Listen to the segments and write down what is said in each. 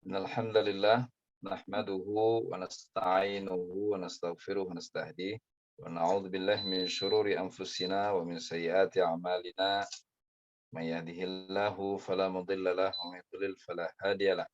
Innal hamdalillah nahmaduhu wa nasta'inuhu wa nastaghfiruh wa nastahdiih wa na'udzu billahi min syururi anfusina wa min sayyiati a'malina may yahdihillahu fala mudilla lahu wa may yudlil fala hadiya lahu.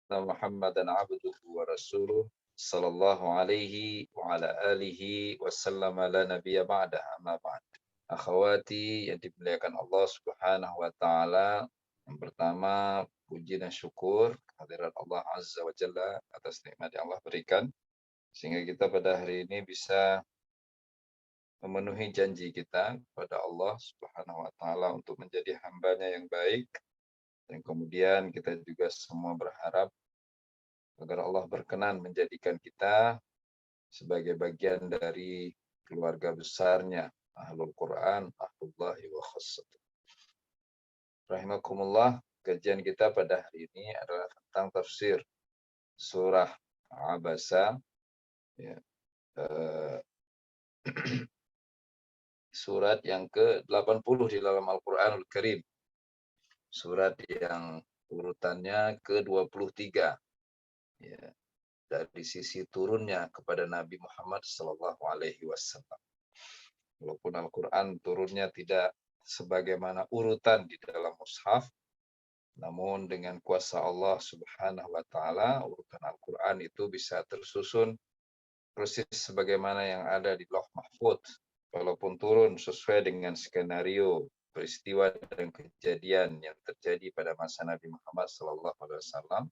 Muhammadan abduhu wa rasuluh sallallahu alaihi wa ala alihi wa sallama la nabiyya ba'da amma ba'd. Akhwati yang dimuliakan Allah Subhanahu wa taala, yang pertama puji dan syukur kehadirat Allah Azza wa Jalla atas nikmat yang Allah berikan sehingga kita pada hari ini bisa memenuhi janji kita kepada Allah Subhanahu wa taala untuk menjadi hambanya yang baik, dan kemudian kita juga semua berharap agar Allah berkenan menjadikan kita sebagai bagian dari keluarga besarnya Ahlul Quran, Ahlullahi wa khassatuh. Rahimakumullah, kajian kita pada hari ini adalah tentang tafsir surah Abasa, ya, surat yang ke-80 di dalam Al-Quranul Karim. Surat yang urutannya ke-23. Ya, dari sisi turunnya kepada Nabi Muhammad SAW. Walaupun Al-Quran turunnya tidak sebagaimana urutan di dalam mushaf, namun dengan kuasa Allah Subhanahu wa taala urutan Al-Quran itu bisa tersusun persis sebagaimana yang ada di Lauh Mahfuz, walaupun turun sesuai dengan skenario peristiwa dan kejadian yang terjadi pada masa Nabi Muhammad SAW,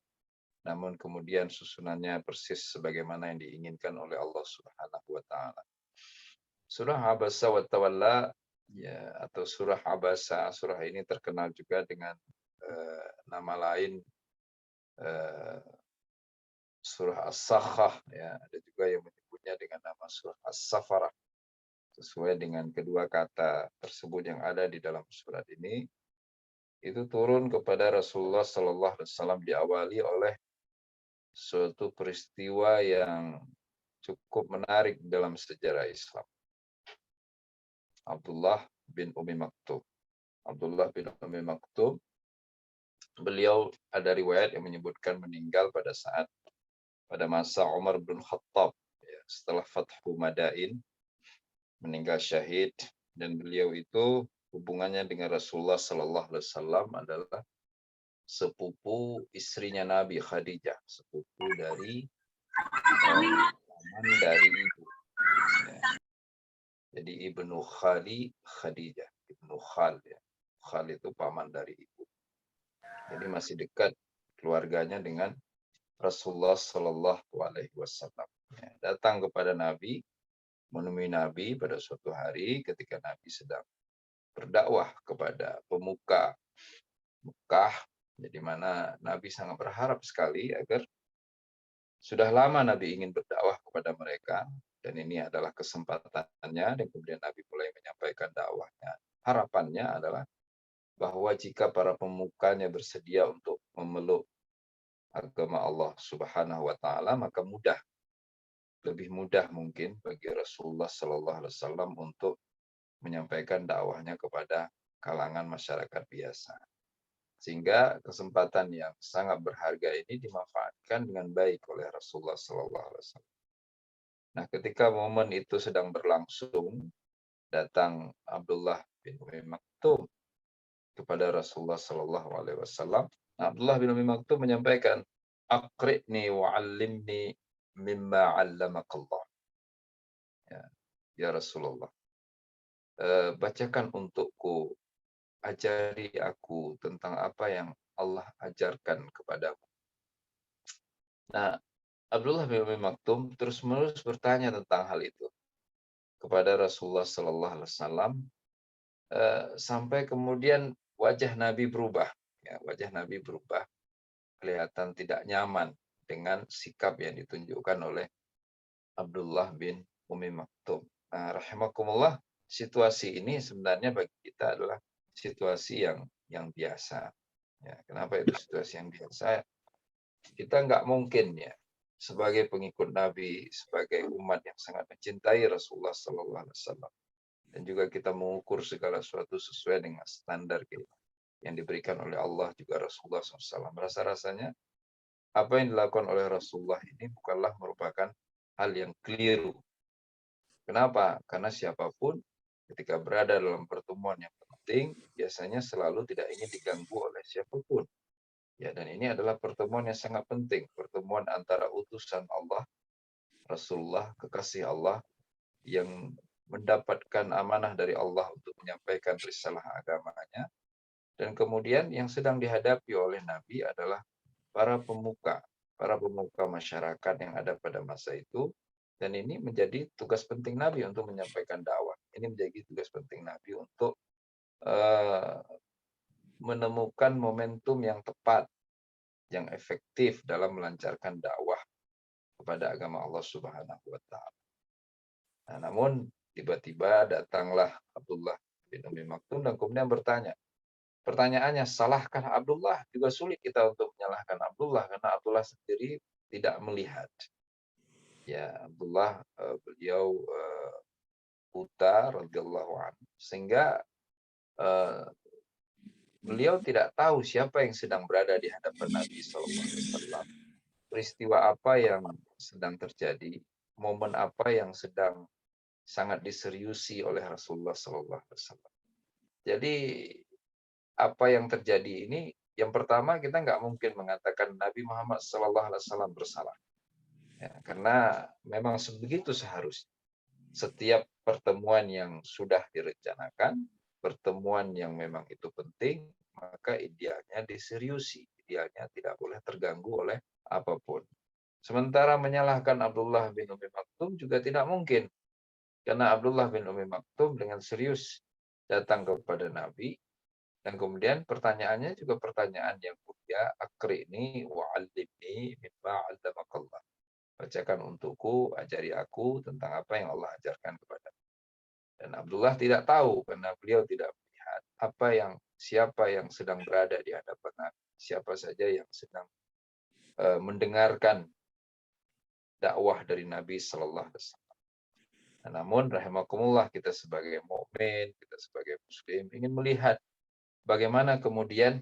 namun kemudian susunannya persis sebagaimana yang diinginkan oleh Allah Subhanahu wa taala. Surah Abasa wa Tawalla, ya, atau surah Abasa, surah ini terkenal juga dengan nama lain surah As-Sakhah, ya, ada juga yang menyebutnya dengan nama surah As-Safarah, sesuai dengan kedua kata tersebut yang ada di dalam surat ini. Itu turun kepada Rasulullah Sallallahu Alaihi Wasallam diawali oleh suatu peristiwa yang cukup menarik dalam sejarah Islam. Abdullah bin Umi Maktum. Abdullah bin Umi Maktum, beliau ada riwayat yang menyebutkan meninggal pada masa Umar bin Khattab, ya, setelah Fathu Madain, meninggal syahid, dan beliau itu hubungannya dengan Rasulullah Sallallahu Alaihi Wasallam adalah sepupu istrinya Nabi Khadijah, sepupu dari paman dari ibu. Ya. Jadi Ibnu Khali Khadijah, Ibnu Khal, ya. Khal itu paman dari ibu. Jadi masih dekat keluarganya dengan Rasulullah Sallallahu Alaihi Wasallam. Ya, datang kepada Nabi, menemui Nabi pada suatu hari ketika Nabi sedang berdakwah kepada pemuka Mekah, di mana Nabi sangat berharap sekali agar sudah lama Nabi ingin berdakwah kepada mereka, dan ini adalah kesempatannya, dan kemudian Nabi mulai menyampaikan dakwahnya. Harapannya adalah bahwa jika para pemukanya bersedia untuk memeluk agama Allah Subhanahu wa taala, maka lebih mudah mungkin bagi Rasulullah Sallallahu Alaihi Wasallam untuk menyampaikan dakwahnya kepada kalangan masyarakat biasa. Sehingga kesempatan yang sangat berharga ini dimanfaatkan dengan baik oleh Rasulullah Sallallahu Alaihi Wasallam. Nah, ketika momen itu sedang berlangsung, datang Abdullah bin Umi Maktum kepada Rasulullah Sallallahu Alaihi Wasallam. Abdullah bin Umi Maktum menyampaikan, "Aqri'ni wa'allimni mimma 'allamakallah." Ya Rasulullah, bacakan untukku, ajari aku tentang apa yang Allah ajarkan kepadaku. Nah, Abdullah bin Umi Maktum terus-menerus bertanya tentang hal itu kepada Rasulullah Sallallahu Alaihi Wasallam, sampai kemudian wajah Nabi berubah. Ya, wajah Nabi berubah, kelihatan tidak nyaman dengan sikap yang ditunjukkan oleh Abdullah bin Umi Maktum. Nah, rahimakumullah, situasi ini sebenarnya bagi kita adalah situasi yang biasa. Ya, kenapa itu situasi yang biasa? Kita nggak mungkin, ya, sebagai pengikut Nabi, sebagai umat yang sangat mencintai Rasulullah Sallallahu Alaihi Wasallam, dan juga kita mengukur segala sesuatu sesuai dengan standar yang diberikan oleh Allah juga Rasulullah SAW. Rasa-rasanya apa yang dilakukan oleh Rasulullah ini bukanlah merupakan hal yang keliru. Kenapa? Karena siapapun ketika berada dalam pertemuan yang penting, biasanya selalu tidak ingin diganggu oleh siapapun. Ya, dan ini adalah pertemuan yang sangat penting, pertemuan antara utusan Allah, Rasulullah, kekasih Allah, yang mendapatkan amanah dari Allah untuk menyampaikan risalah agamanya, dan kemudian yang sedang dihadapi oleh Nabi adalah para pemuka masyarakat yang ada pada masa itu, dan ini menjadi tugas penting Nabi untuk menyampaikan dakwah. Ini menjadi tugas penting Nabi untuk menemukan momentum yang tepat, yang efektif dalam melancarkan dakwah kepada agama Allah Subhanahu wa taala. Nah, namun tiba-tiba datanglah Abdullah bin Umi Maktum dan kemudian bertanya. Pertanyaannya, salahkah Abdullah? Juga sulit kita untuk menyalahkan Abdullah karena Abdullah sendiri tidak melihat. Ya, Abdullah beliau buta radhiyallahu anhu, sehingga beliau tidak tahu siapa yang sedang berada di hadapan Nabi SAW. Peristiwa apa yang sedang terjadi, momen apa yang sedang sangat diseriusi oleh Rasulullah SAW. Jadi apa yang terjadi ini, yang pertama kita nggak mungkin mengatakan Nabi Muhammad SAW bersalah, ya, karena memang sebegitu seharusnya. Setiap pertemuan yang sudah direncanakan, pertemuan yang memang itu penting, maka idealnya diseriusi, idealnya tidak boleh terganggu oleh apapun. Sementara menyalahkan Abdullah bin Umi Maktum juga tidak mungkin, karena Abdullah bin Umi Maktum dengan serius datang kepada Nabi, dan kemudian pertanyaannya juga pertanyaan yang mulia, akrini wa'allimni mimma 'allamakallah. Bacakan untukku, ajari aku tentang apa yang Allah ajarkan kepada. Dan Abdullah tidak tahu karena beliau tidak melihat siapa yang sedang berada di hadapan Nabi, siapa saja yang sedang mendengarkan dakwah dari Nabi Sallallahu Alaihi Wasallam. Nah, namun rahimakumullah, kita sebagai mukmin, kita sebagai muslim ingin melihat bagaimana kemudian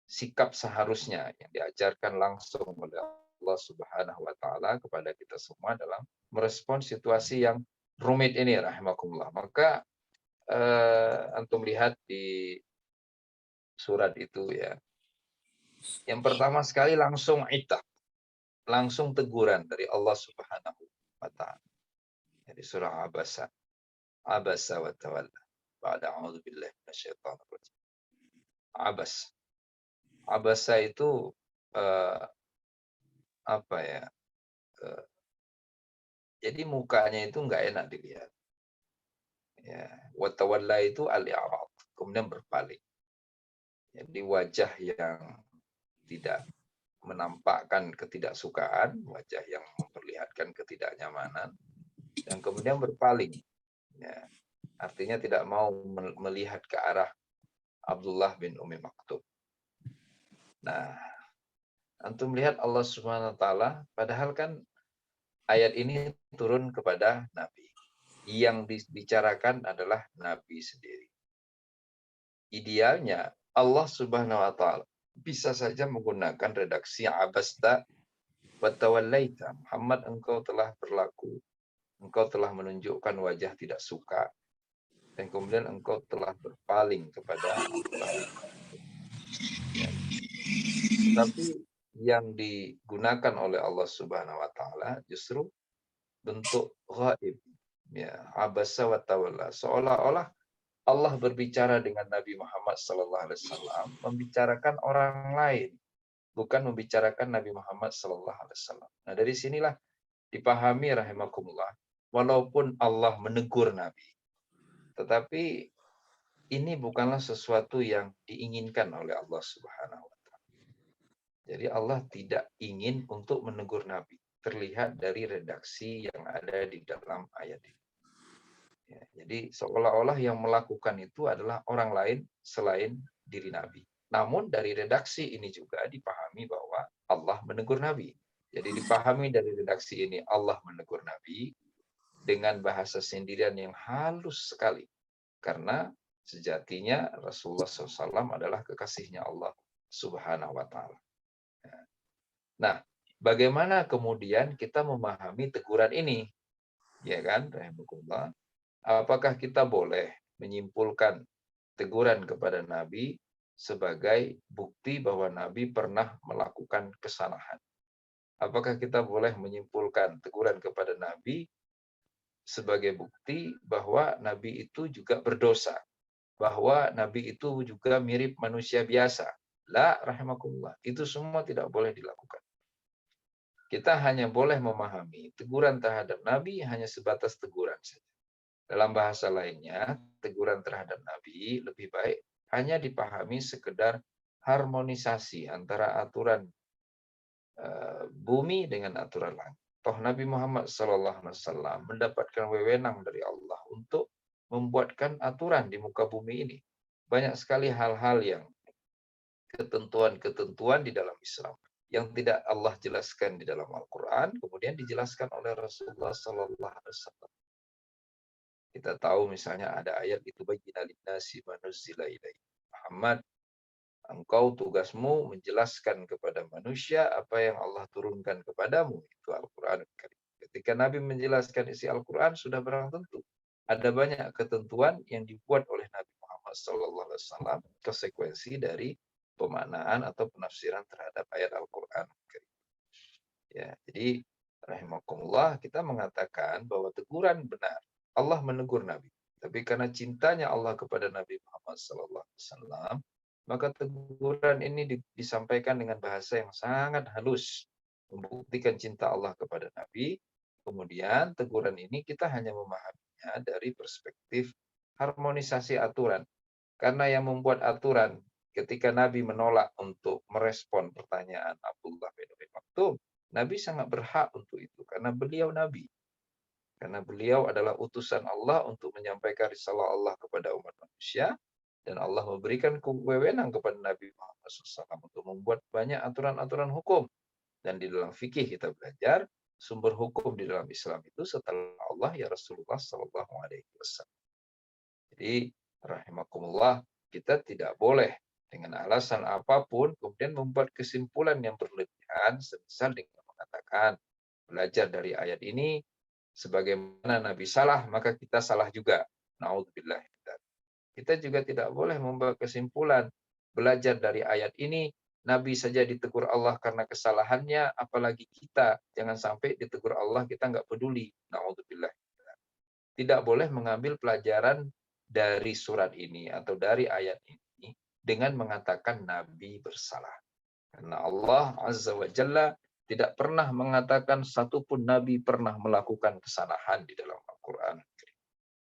sikap seharusnya yang diajarkan langsung oleh Allah Subhanahu wa taala kepada kita semua dalam merespon situasi yang rumit ini rahimakumullah. Maka antum lihat di surat itu ya. Yang pertama sekali langsung itab, langsung teguran dari Allah Subhanahu wa taala. Di surah Abasa. Abasa wa tawalla. Ba'da a'udzubillahi minasyaitonir rajim. Abas. Abasa itu apa ya? Jadi mukanya itu nggak enak dilihat. Ya, wa tawalla itu al-i'rad, kemudian berpaling. Jadi wajah yang tidak menampakkan ketidaksukaan, wajah yang memperlihatkan ketidaknyamanan, dan kemudian berpaling. Ya, artinya tidak mau melihat ke arah Abdullah bin Umi Maktum. Nah, antum lihat Allah Subhanahu wa taala, padahal kan ayat ini turun kepada Nabi. Yang dibicarakan adalah Nabi sendiri. Idealnya Allah Subhanahu wa taala bisa saja menggunakan redaksi abasta wa tawallaita. Muhammad, engkau telah berlaku, engkau telah menunjukkan wajah tidak suka, dan kemudian engkau telah berpaling kepada Abdullah bin Mas'ud. Ya. Tapi yang digunakan oleh Allah Subhanahu wa taala justru bentuk ghaib. Ya, abasa wa tawalla. Seolah-olah Allah berbicara dengan Nabi Muhammad SAW, membicarakan orang lain, bukan membicarakan Nabi Muhammad SAW. Nah, dari sinilah dipahami rahimakumullah, walaupun Allah menegur Nabi, tetapi ini bukanlah sesuatu yang diinginkan oleh Allah Subhanahu wa taala. Jadi Allah tidak ingin untuk menegur Nabi. Terlihat dari redaksi yang ada di dalam ayat ini. Ya, jadi seolah-olah yang melakukan itu adalah orang lain selain diri Nabi. Namun dari redaksi ini juga dipahami bahwa Allah menegur Nabi. Jadi dipahami dari redaksi ini Allah menegur Nabi, dengan bahasa sindiran yang halus sekali. Karena sejatinya Rasulullah SAW adalah kekasihnya Allah Subhanahu wa Ta'ala. Nah, bagaimana kemudian kita memahami teguran ini? Ya kan, rahimakumullah. Apakah kita boleh menyimpulkan teguran kepada Nabi sebagai bukti bahwa Nabi pernah melakukan kesalahan? Apakah kita boleh menyimpulkan teguran kepada Nabi sebagai bukti bahwa Nabi itu juga berdosa? Bahwa Nabi itu juga mirip manusia biasa? La, rahimakumullah. Itu semua tidak boleh dilakukan. Kita hanya boleh memahami teguran terhadap Nabi hanya sebatas teguran saja. Dalam bahasa lainnya, teguran terhadap Nabi lebih baik hanya dipahami sekedar harmonisasi antara aturan bumi dengan aturan langit. Toh Nabi Muhammad SAW mendapatkan wewenang dari Allah untuk membuatkan aturan di muka bumi ini. Banyak sekali hal-hal yang ketentuan-ketentuan di dalam Islam yang tidak Allah jelaskan di dalam Al-Quran, kemudian dijelaskan oleh Rasulullah SAW. Kita tahu misalnya ada ayat itu bayyina linnasi ma nuzzila ilaihi. Muhammad, engkau tugasmu menjelaskan kepada manusia apa yang Allah turunkan kepadamu, itu Al-Quran. Ketika Nabi menjelaskan isi Al-Quran, sudah barang tentu ada banyak ketentuan yang dibuat oleh Nabi Muhammad SAW, konsekuensi dari pemaknaan atau penafsiran terhadap ayat Al-Quran. Ya, jadi rahimakumullah, kita mengatakan bahwa teguran benar. Allah menegur Nabi. Tapi karena cintanya Allah kepada Nabi Muhammad SAW, maka teguran ini disampaikan dengan bahasa yang sangat halus, membuktikan cinta Allah kepada Nabi. Kemudian teguran ini kita hanya memahaminya dari perspektif harmonisasi aturan. Karena yang membuat aturan ketika Nabi menolak untuk merespon pertanyaan Abdullah bin Umi Maktum, Nabi sangat berhak untuk itu karena beliau Nabi. Karena beliau adalah utusan Allah untuk menyampaikan risalah Allah kepada umat manusia. Dan Allah memberikan wewenang kepada Nabi Muhammad SAW untuk membuat banyak aturan-aturan hukum. Dan di dalam fikih kita belajar, sumber hukum di dalam Islam itu setelah Allah ya Rasulullah SAW. Jadi, rahimakumullah, kita tidak boleh dengan alasan apapun kemudian membuat kesimpulan yang berlebihan, semisal dengan mengatakan, belajar dari ayat ini, sebagaimana Nabi salah, maka kita salah juga. Na'udzubillah. Kita juga tidak boleh membuat kesimpulan, belajar dari ayat ini, Nabi saja ditegur Allah karena kesalahannya, apalagi kita. Jangan sampai ditegur Allah, kita nggak peduli. Na'udzubillah. Tidak boleh mengambil pelajaran dari surat ini atau dari ayat ini dengan mengatakan Nabi bersalah. Karena Allah Azza wa Jalla tidak pernah mengatakan satupun Nabi pernah melakukan kesalahan di dalam Al-Quran.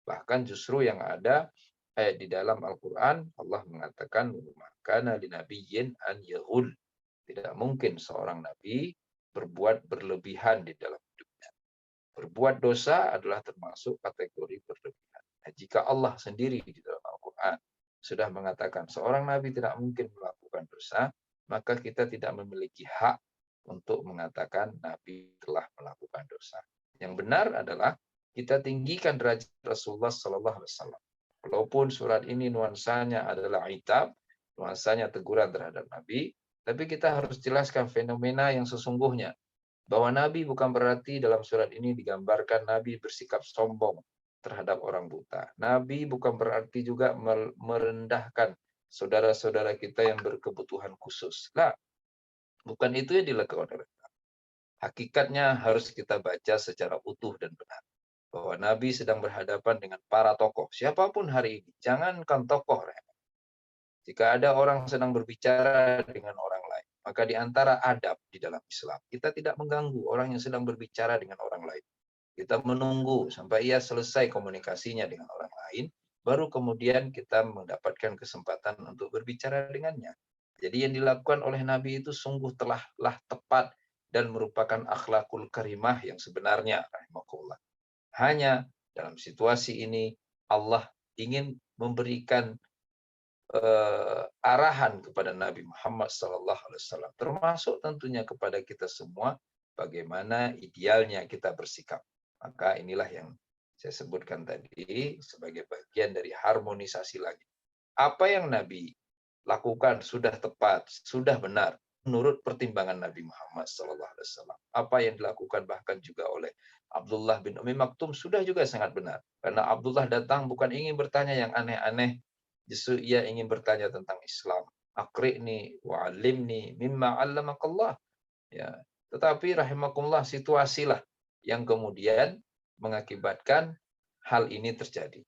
Bahkan justru yang ada ayat di dalam Al-Quran, Allah mengatakan, "Makana linabiyyin an yahul." Tidak mungkin seorang Nabi berbuat berlebihan di dalam hidupnya. Berbuat dosa adalah termasuk kategori berlebihan. Nah, jika Allah sendiri di dalam Al-Quran sudah mengatakan seorang Nabi tidak mungkin melakukan dosa, maka kita tidak memiliki hak untuk mengatakan Nabi telah melakukan dosa. Yang benar adalah kita tinggikan derajat Rasulullah SAW. Walaupun surat ini nuansanya adalah itab, nuansanya teguran terhadap Nabi, tapi kita harus jelaskan fenomena yang sesungguhnya. Bahwa Nabi bukan berarti dalam surat ini digambarkan Nabi bersikap sombong terhadap orang buta. Nabi bukan berarti juga merendahkan saudara-saudara kita yang berkebutuhan khusus. Nah, bukan itu yang dilakukan oleh Nabi. Hakikatnya harus kita baca secara utuh dan benar. Bahwa Nabi sedang berhadapan dengan para tokoh. Siapapun hari ini, jangankan tokoh. Jika ada orang sedang berbicara dengan orang lain, maka di antara adab di dalam Islam, kita tidak mengganggu orang yang sedang berbicara dengan orang lain. Kita menunggu sampai ia selesai komunikasinya dengan orang lain, baru kemudian kita mendapatkan kesempatan untuk berbicara dengannya. Jadi yang dilakukan oleh Nabi itu sungguh telah tepat dan merupakan akhlakul karimah yang sebenarnya, rahimahullah. Hanya dalam situasi ini Allah ingin memberikan arahan kepada Nabi Muhammad SAW, termasuk tentunya kepada kita semua, bagaimana idealnya kita bersikap. Maka inilah yang saya sebutkan tadi sebagai bagian dari harmonisasi lagi. Apa yang Nabi lakukan sudah tepat, sudah benar menurut pertimbangan Nabi Muhammad SAW. Apa yang dilakukan bahkan juga oleh Abdullah bin Umi Maktum sudah juga sangat benar. Karena Abdullah datang bukan ingin bertanya yang aneh-aneh, justru ia ingin bertanya tentang Islam. Aqri'ni wa'allimni mimma 'allamakallah. Ya, tetapi rahimakumullah situasilah yang kemudian mengakibatkan hal ini terjadi.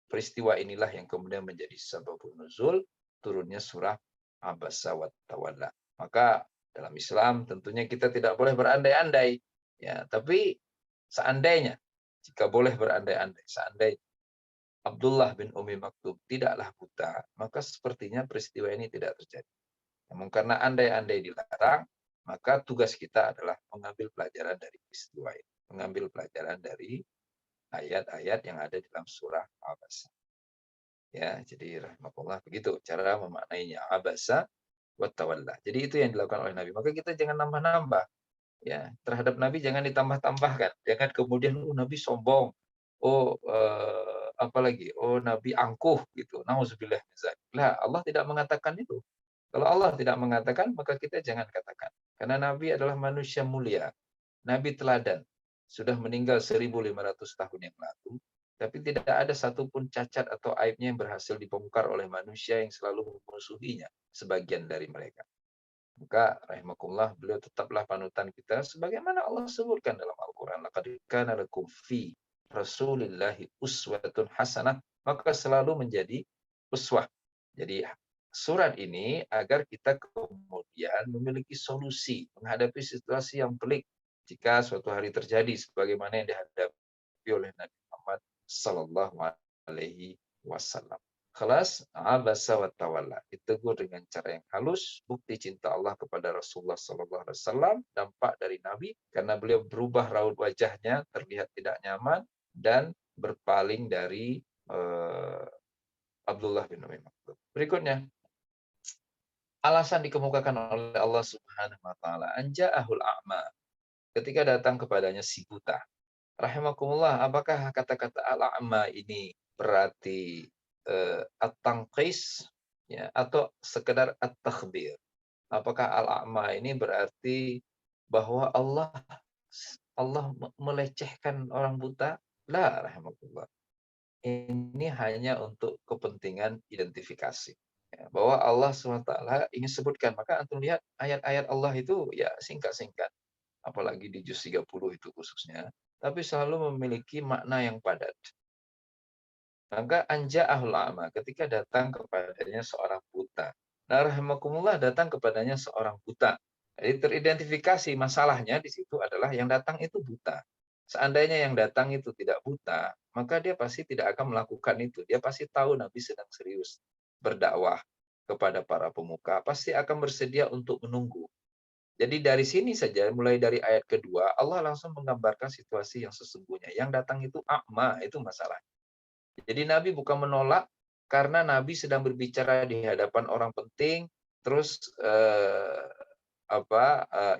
Peristiwa inilah yang kemudian menjadi sababun nuzul turunnya surah Abasa wa Tawalla. Maka dalam Islam tentunya kita tidak boleh berandai-andai. Ya, tapi seandainya, jika boleh berandai-andai, seandainya Abdullah bin Umi Maktub tidaklah buta, maka sepertinya peristiwa ini tidak terjadi. Namun karena andai-andai dilarang, maka tugas kita adalah mengambil pelajaran dari peristiwa ini. Mengambil pelajaran dari ayat-ayat yang ada dalam surah Abasa. Ya, jadi rahmatullah begitu cara memaknainya abasa wa tawalla. Jadi itu yang dilakukan oleh Nabi. Maka kita jangan nambah-nambah ya. Terhadap Nabi jangan ditambah-tambahkan. Jangan kemudian Nabi sombong. Apalagi Nabi angkuh gitu. Nauzubillah min dzalik. Lah, Allah tidak mengatakan itu. Kalau Allah tidak mengatakan, maka kita jangan katakan. Karena Nabi adalah manusia mulia. Nabi teladan. Sudah meninggal 1.500 tahun yang lalu. Tapi tidak ada satupun cacat atau aibnya yang berhasil dibongkar oleh manusia yang selalu memusuhinya. Sebagian dari mereka. Maka rahimakumullah beliau tetaplah panutan kita. Sebagaimana Allah sebutkan dalam Al-Quran. Laqad kana lakum fi Rasulillahi uswatun hasanah. Maka selalu menjadi uswah. Jadi surat ini agar kita kemudian memiliki solusi menghadapi situasi yang pelik jika suatu hari terjadi sebagaimana yang dihadapi oleh Nabi Muhammad sallallahu alaihi wasallam. Kelas abasa wa tawalla. Ditegur dengan cara yang halus, bukti cinta Allah kepada Rasulullah sallallahu alaihi wasallam, dampak dari Nabi karena beliau berubah raut wajahnya, terlihat tidak nyaman dan berpaling dari Abdullah bin Umi Maktum. Berikutnya, alasan dikemukakan oleh Allah Subhanahu wa taala, anja'ahul a'ma. Ketika datang kepadanya si buta. Rahimakumullah, apakah kata-kata al-a'ma ini berarti at-tanqis ya atau sekedar at-takhbir? Apakah al-a'ma ini berarti bahwa Allah melecehkan orang buta? La, rahimakumullah. Ini hanya untuk kepentingan identifikasi. Ya, bahwa Allah SWT ingin sebutkan. Maka antum lihat ayat-ayat Allah itu ya singkat-singkat. Apalagi di juz 30 itu khususnya. Tapi selalu memiliki makna yang padat. Maka anja'ahul a'ma ketika datang kepadanya seorang buta. Nah, rahimakumullah datang kepadanya seorang buta. Jadi teridentifikasi masalahnya di situ adalah yang datang itu buta. Seandainya yang datang itu tidak buta, maka dia pasti tidak akan melakukan itu. Dia pasti tahu Nabi sedang serius berdakwah kepada para pemuka, pasti akan bersedia untuk menunggu. Jadi dari sini saja, mulai dari ayat kedua, Allah langsung menggambarkan situasi yang sesungguhnya. Yang datang itu a'ma, itu masalah. Jadi Nabi bukan menolak karena Nabi sedang berbicara di hadapan orang penting, terus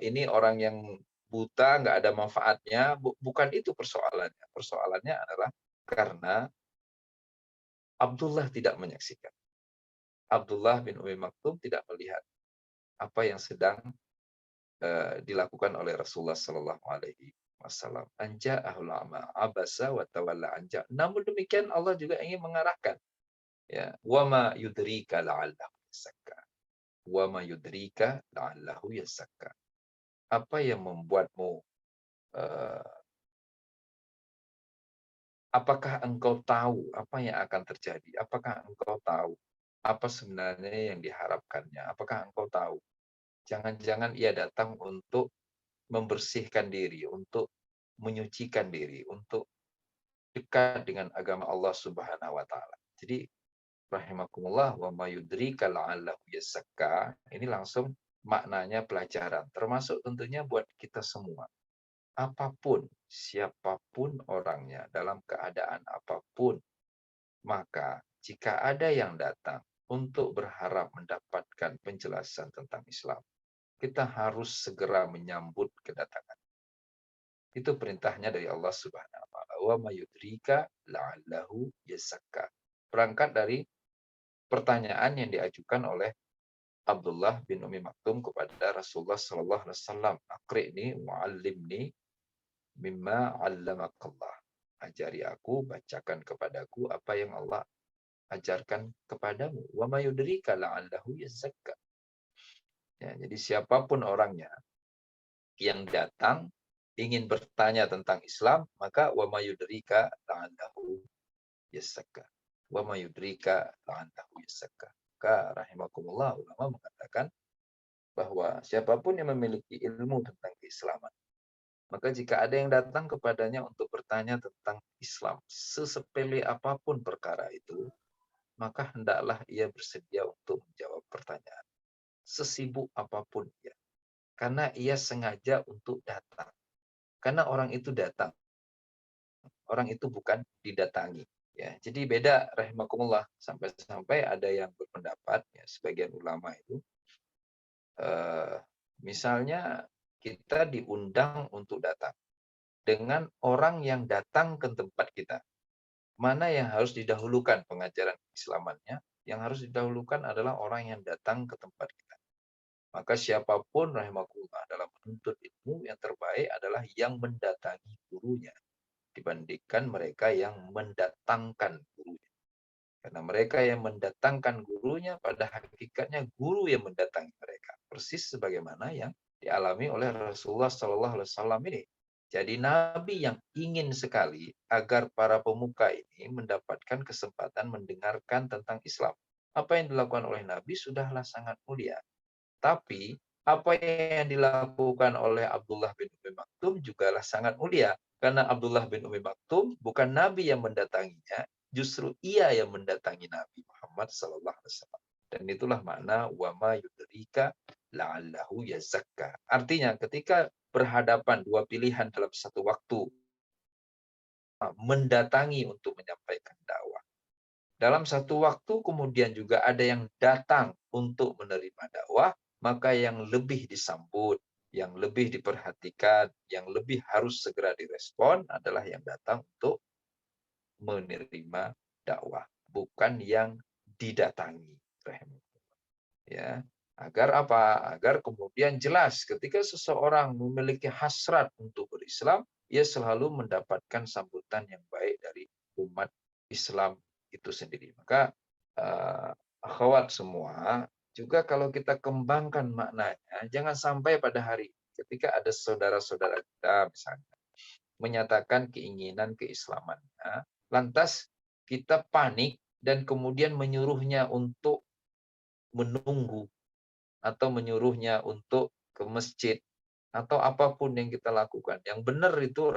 ini orang yang buta nggak ada manfaatnya, bukan itu persoalannya. Persoalannya adalah karena Abdullah tidak menyaksikan. Abdullah bin Umi Maktum tidak melihat apa yang sedang dilakukan oleh Rasulullah Sallallahu Alaihi Wasallam. Anja ahul ama abasa wa tawalla anja. Namun demikian Allah juga ingin mengarahkan. Ya, wama yudrika la'allahu yasakka. Wama yudrika la'allahu yasakka. Apa yang membuatmu apakah engkau tahu apa yang akan terjadi? Apakah engkau tahu apa sebenarnya yang diharapkannya? Apakah engkau tahu? Jangan-jangan ia datang untuk membersihkan diri, untuk menyucikan diri, untuk dekat dengan agama Allah Subhanahu wa taala. Jadi rahimakumullah wa mayudrika la'allahu yasakka, ini langsung maknanya pelajaran, termasuk tentunya buat kita semua. Apapun, siapapun orangnya, dalam keadaan apapun, maka jika ada yang datang untuk berharap mendapatkan penjelasan tentang Islam, kita harus segera menyambut kedatangan. Itu perintahnya dari Allah Subhanahu wa taala. Wa mayudrika la'allahu yazakka. Berangkat dari pertanyaan yang diajukan oleh Abdullah bin Umi Maktum kepada Rasulullah sallallahu alaihi wasallam, "Aqri'ni wa'allimni mimma 'allamakallah." Ajari aku, bacakan kepadaku apa yang Allah ajarkan kepadamu. Wa mayudrika la'allahu yazakka. Ya, jadi siapapun orangnya yang datang ingin bertanya tentang Islam, maka wa mayudrika la'allahu yazakka. Wa mayudrika la'allahu yazakka. Maka rahimakumullah, ulama mengatakan bahwa siapapun yang memiliki ilmu tentang keislaman, maka jika ada yang datang kepadanya untuk bertanya tentang Islam, sesepele apapun perkara itu, maka hendaklah ia bersedia untuk menjawab pertanyaan. Sesibuk apapun ia. Karena ia sengaja untuk datang. Karena orang itu datang. Orang itu bukan didatangi. Ya, jadi beda rahimakumullah. Sampai-sampai ada yang berpendapat, ya, sebagian ulama itu, misalnya kita diundang untuk datang dengan orang yang datang ke tempat kita. Mana yang harus didahulukan pengajaran keislamannya? Yang harus didahulukan adalah orang yang datang ke tempat kita. Maka siapapun rahimakumullah dalam menuntut ilmu, yang terbaik adalah yang mendatangi gurunya dibandingkan mereka yang mendatangkan gurunya. Karena mereka yang mendatangkan gurunya pada hakikatnya guru yang mendatangi mereka. Persis sebagaimana yang dialami oleh Rasulullah Sallallahu Alaihi Wasallam ini. Jadi Nabi yang ingin sekali agar para pemuka ini mendapatkan kesempatan mendengarkan tentang Islam. Apa yang dilakukan oleh Nabi sudahlah sangat mulia. Tapi apa yang dilakukan oleh Abdullah bin Umi Maktum jugalah sangat mulia. Karena Abdullah bin Umi Maktum bukan Nabi yang mendatanginya, justru ia yang mendatangi Nabi Muhammad SAW. Dan itulah makna wama yudrika la'allahu yazakka. Artinya ketika berhadapan dua pilihan dalam satu waktu, mendatangi untuk menyampaikan dakwah. Dalam satu waktu kemudian juga ada yang datang untuk menerima dakwah, maka yang lebih disambut, yang lebih diperhatikan, yang lebih harus segera direspon adalah yang datang untuk menerima dakwah, bukan yang didatangi. Ya, agar apa? Agar kemudian jelas ketika seseorang memiliki hasrat untuk berislam, ia selalu mendapatkan sambutan yang baik dari umat Islam itu sendiri. Maka akhwat semua, juga kalau kita kembangkan maknanya, jangan sampai pada hari ketika ada saudara-saudara kita misalnya menyatakan keinginan keislamannya, lantas kita panik dan kemudian menyuruhnya untuk menunggu atau menyuruhnya untuk ke masjid atau apapun yang kita lakukan. Yang benar itu,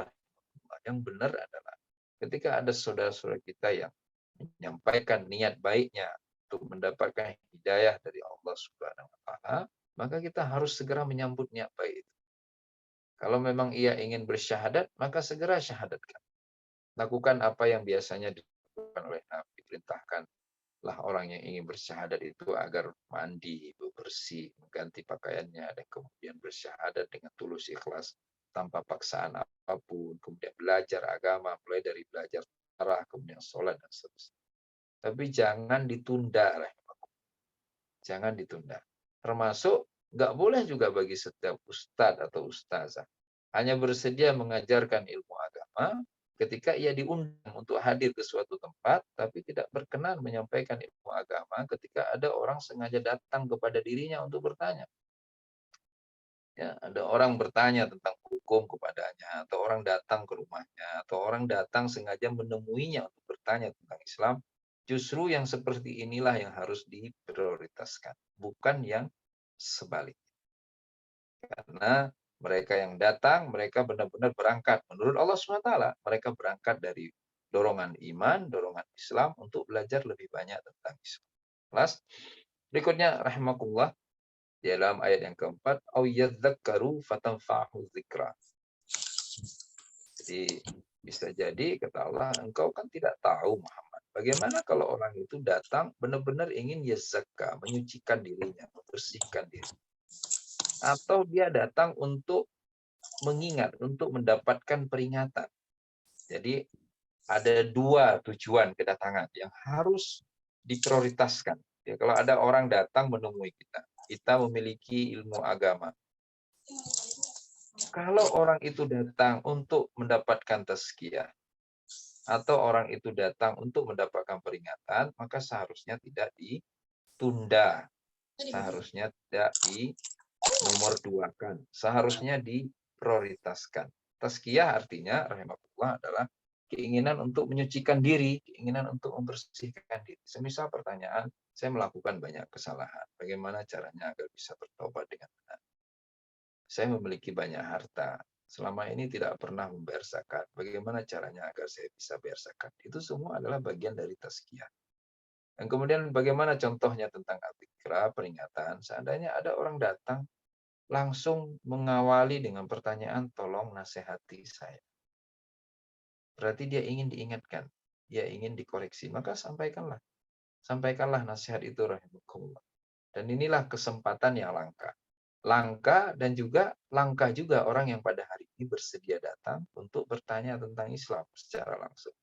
yang benar adalah ketika ada saudara-saudara kita yang menyampaikan niat baiknya untuk mendapatkan hidayah dari Allah Subhanahu wa taala, maka kita harus segera menyambut niat baik itu. Kalau memang ia ingin bersyahadat, maka segera syahadatkan. Lakukan apa yang biasanya dilakukan oleh Nabi, perintahkan lah orang yang ingin bersyahadat itu agar mandi, bersih, mengganti pakaiannya, dan kemudian bersyahadat dengan tulus ikhlas, tanpa paksaan apapun, kemudian belajar agama, mulai dari belajar arah, kemudian sholat, dan seterusnya. Tapi jangan ditunda, jangan ditunda. Termasuk nggak boleh juga bagi setiap ustadz atau ustazah hanya bersedia mengajarkan ilmu agama ketika ia diundang untuk hadir ke suatu tempat, tapi tidak berkenan menyampaikan ilmu agama ketika ada orang sengaja datang kepada dirinya untuk bertanya. Ya, ada orang bertanya tentang hukum kepadanya, atau orang datang ke rumahnya, atau orang datang sengaja menemuinya untuk bertanya tentang Islam. Justru yang seperti inilah yang harus diprioritaskan, bukan yang sebaliknya. Karena mereka yang datang, mereka benar-benar berangkat. Menurut Allah SWT, mereka berangkat dari dorongan iman, dorongan Islam untuk belajar lebih banyak tentang Islam. Kelas. Berikutnya, rahimakumullah, di dalam ayat yang keempat, au yadzakkaru fatanfa'hu dzikra. Jadi bisa jadi kata Allah, engkau kan tidak tahu Muhammad. Bagaimana kalau orang itu datang benar-benar ingin yazakka, menyucikan dirinya, membersihkan diri. Atau dia datang untuk mengingat untuk mendapatkan peringatan. Jadi ada dua tujuan kedatangan yang harus diprioritaskan. Ya, kalau ada orang datang menemui kita, kita memiliki ilmu agama. Kalau orang itu datang untuk mendapatkan tazkiyah, atau orang itu datang untuk mendapatkan peringatan, maka seharusnya tidak ditunda. Seharusnya tidak di nomor duakan. Seharusnya diprioritaskan. Tazkiyah artinya, rahimahullah, adalah keinginan untuk menyucikan diri, keinginan untuk membersihkan diri. Semisal pertanyaan, saya melakukan banyak kesalahan. Bagaimana caranya agar bisa bertobat dengan benar? Saya memiliki banyak harta. Selama ini tidak pernah membayar zakat. Bagaimana caranya agar saya bisa bayar zakat? Itu semua adalah bagian dari tazkiyah. Dan kemudian bagaimana contohnya tentang adzikra, peringatan? Seandainya ada orang datang langsung mengawali dengan pertanyaan, tolong nasihati saya. Berarti dia ingin diingatkan, dia ingin dikoreksi. Maka sampaikanlah. Sampaikanlah nasihat itu rahimakumullah. Dan inilah kesempatan yang langka. Langka dan juga langka juga orang yang pada hari ini bersedia datang untuk bertanya tentang Islam secara langsung.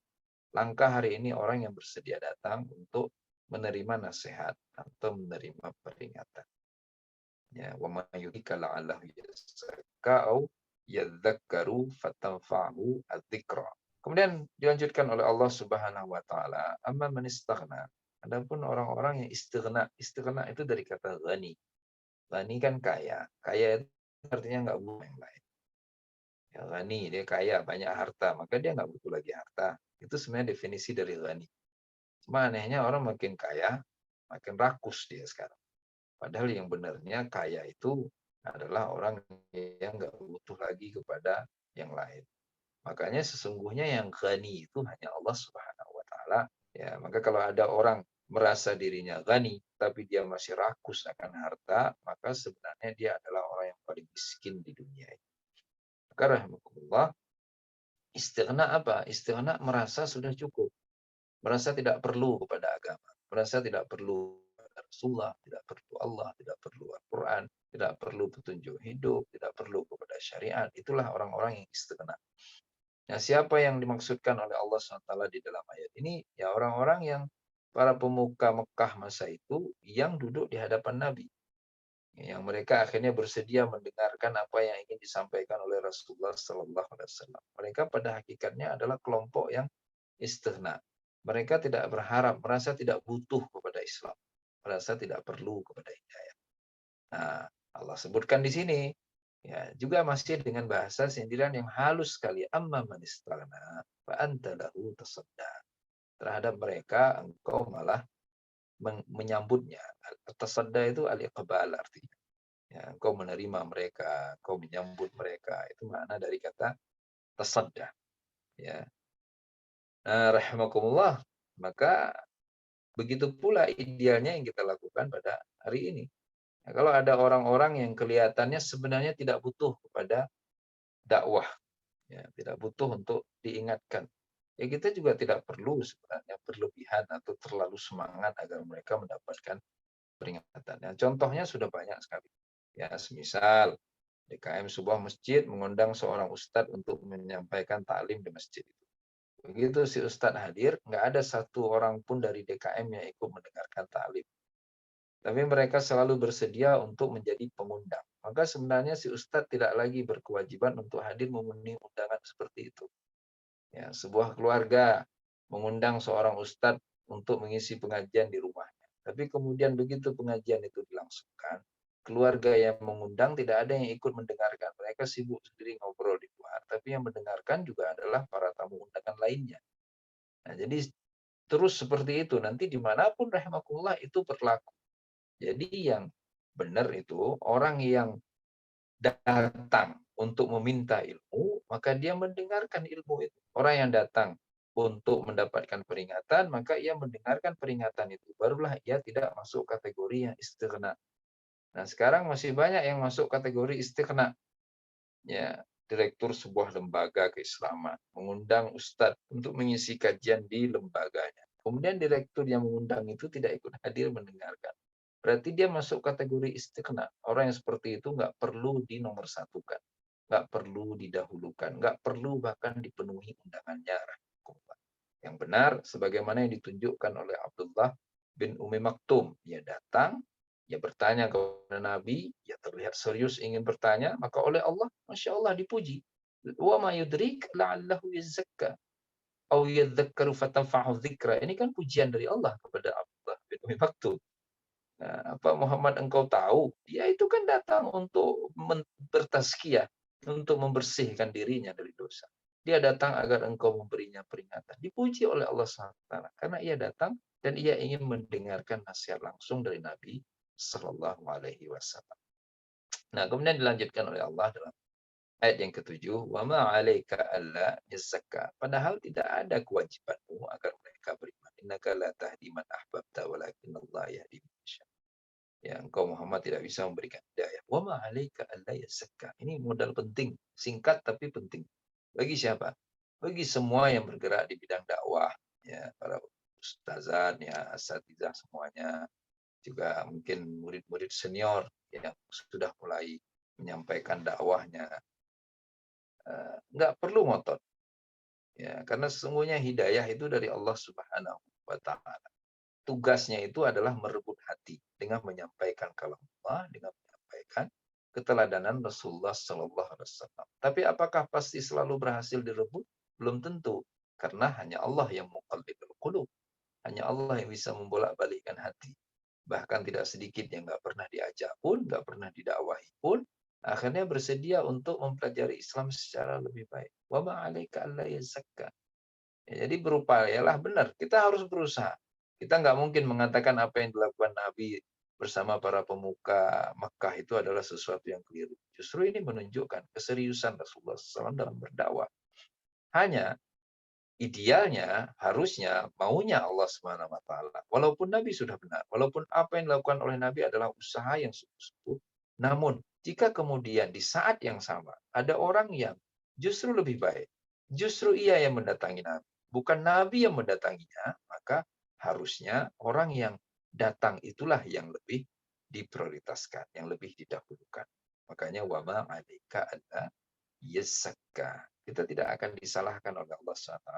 Langka hari ini orang yang bersedia datang untuk menerima nasihat atau menerima peringatan. Ya, wa may yudrika la'allahu yazakka au yadzakkaru fatanfa'hu adzikra. Kemudian dilanjutkan oleh Allah Subhanahu wa taala, amma man istaghna. Adapun orang-orang yang istighna, istighna itu dari kata ghani. Ghani kan kaya. Kaya itu artinya nggak butuh yang lain. Ya, ghani, dia kaya, banyak harta, maka dia nggak butuh lagi harta. Itu sebenarnya definisi dari ghani. Cuma anehnya orang makin kaya, makin rakus dia sekarang. Padahal yang benarnya kaya itu adalah orang yang nggak butuh lagi kepada yang lain. Makanya sesungguhnya yang ghani itu hanya Allah Subhanahu wa taala. Ya, maka kalau ada orang merasa dirinya ghani tapi dia masih rakus akan harta, maka sebenarnya dia adalah orang yang paling miskin di dunia ini. Maka rahimahullah, istighna apa? Istighna merasa sudah cukup, merasa tidak perlu kepada agama, merasa tidak perlu Rasulullah, tidak perlu Allah, tidak perlu Al-Quran, tidak perlu petunjuk hidup, tidak perlu kepada syariat. Itulah orang-orang yang istighna. Nah, siapa yang dimaksudkan oleh Allah SWT di dalam ayat ini? Ya orang-orang yang para pemuka Mekah masa itu yang duduk di hadapan Nabi. Yang mereka akhirnya bersedia mendengarkan apa yang ingin disampaikan oleh Rasulullah SAW. Mereka pada hakikatnya adalah kelompok yang istighna. Mereka tidak berharap, merasa tidak butuh kepada Islam, merasa tidak perlu kepada hidayah. Nah, Allah sebutkan di sini, ya juga masih dengan bahasa sindiran yang halus sekali. Amma man istaghna fa anta lahu tasadda. Terhadap mereka engkau malah menyambutnya. Tasadda itu al-iqbal artinya. Ya, engkau menerima mereka, engkau menyambut mereka. Itu makna dari kata tasadda. Ya. Nah, rahimakumullah. Maka begitu pula idealnya yang kita lakukan pada hari ini. Nah, kalau ada orang-orang yang kelihatannya sebenarnya tidak butuh kepada dakwah, ya, tidak butuh untuk diingatkan, ya kita juga tidak perlu sebenarnya berlebihan atau terlalu semangat agar mereka mendapatkan peringatan. Nah, contohnya sudah banyak sekali. Ya, semisal DKM sebuah masjid mengundang seorang ustadz untuk menyampaikan taklim di masjid itu. Begitu si ustadz hadir, nggak ada satu orang pun dari DKM yang ikut mendengarkan taklim. Tapi mereka selalu bersedia untuk menjadi pengundang. Maka sebenarnya si ustadz tidak lagi berkewajiban untuk hadir memenuhi undangan seperti itu. Ya, sebuah keluarga mengundang seorang ustadz untuk mengisi pengajian di rumahnya. Tapi kemudian begitu pengajian itu dilangsungkan, keluarga yang mengundang tidak ada yang ikut mendengarkan. Mereka sibuk sendiri ngobrol di luar. Tapi yang mendengarkan juga adalah para tamu undangan lainnya. Nah, jadi terus seperti itu. Nanti dimanapun rahimakumullah itu berlaku. Jadi yang benar itu orang yang datang untuk meminta ilmu, maka dia mendengarkan ilmu itu. Orang yang datang untuk mendapatkan peringatan, maka ia mendengarkan peringatan itu. Barulah ia tidak masuk kategori yang istighna. Nah, sekarang masih banyak yang masuk kategori istighna. Ya, direktur sebuah lembaga keislaman mengundang ustadz untuk mengisi kajian di lembaganya. Kemudian direktur yang mengundang itu tidak ikut hadir mendengarkan. Berarti dia masuk kategori istighna. Orang yang seperti itu nggak perlu dinomorsatukan. nggak perlu didahulukan, nggak perlu bahkan dipenuhi undangannya. Yang benar, sebagaimana yang ditunjukkan oleh Abdullah bin Umi Maktum. Dia datang, dia bertanya kepada Nabi, dia terlihat serius ingin bertanya, maka oleh Allah, Masya Allah dipuji. Wa ma yudrik la'allahu yazzakka au yadzakkaru fatanfa'u dzikra. Ini kan pujian dari Allah kepada Abdullah bin Umi Maktum. Nah, apa Muhammad engkau tahu? Dia itu kan datang untuk bertazkiyah, untuk membersihkan dirinya dari dosa. Dia datang agar engkau memberinya peringatan. Dipuji oleh Allah SWT karena ia datang dan ia ingin mendengarkan nasihat langsung dari Nabi Sallallahu Alaihi Wasallam. Nah, kemudian dilanjutkan oleh Allah dalam ayat yang ketujuh, wa ma 'alaika alla yazakka. Padahal tidak ada kewajibanmu agar mereka beriman. Innaka la tahdi man ahbabta walakin Allah yahdi man yasha. Ya, engkau Muhammad tidak bisa memberikan hidayah. Wa ma 'alaika alla yazakka. Ini modal penting, singkat tapi penting. Bagi siapa? Bagi semua yang bergerak di bidang dakwah, ya, para ustazah, ya, asatizah semuanya, juga mungkin murid-murid senior yang sudah mulai menyampaikan dakwahnya. Nggak perlu ngotot. Ya, karena sesungguhnya hidayah itu dari Allah Subhanahu wa taala. Tugasnya itu adalah merebut hati dengan menyampaikan kalam Allah, dengan menyampaikan keteladanan Rasulullah Sallallahu Alaihi Wasallam. Tapi apakah pasti selalu berhasil direbut? Belum tentu, karena hanya Allah yang muqallibul qulub. Hanya Allah yang bisa membolak-balikkan hati. Bahkan tidak sedikit yang nggak pernah diajak pun, nggak pernah didakwahi pun, akhirnya bersedia untuk mempelajari Islam secara lebih baik. Wa ma 'alaika alla yazakka. Ya, jadi berupayalah benar. Kita harus berusaha. Kita nggak mungkin mengatakan apa yang dilakukan Nabi bersama para pemuka Makkah itu adalah sesuatu yang keliru. Justru ini menunjukkan keseriusan Rasulullah SAW dalam berdakwah. Hanya idealnya, harusnya, maunya Allah Subhanahu wa taala. Walaupun Nabi sudah benar, walaupun apa yang dilakukan oleh Nabi adalah usaha yang sungguh-sungguh, namun jika kemudian di saat yang sama ada orang yang justru lebih baik, justru ia yang mendatangi Nabi, bukan Nabi yang mendatanginya, maka harusnya orang yang datang itulah yang lebih diprioritaskan, yang lebih didahulukan. Makanya wama 'alaika alla yazakka. Kita tidak akan disalahkan oleh Allah SWT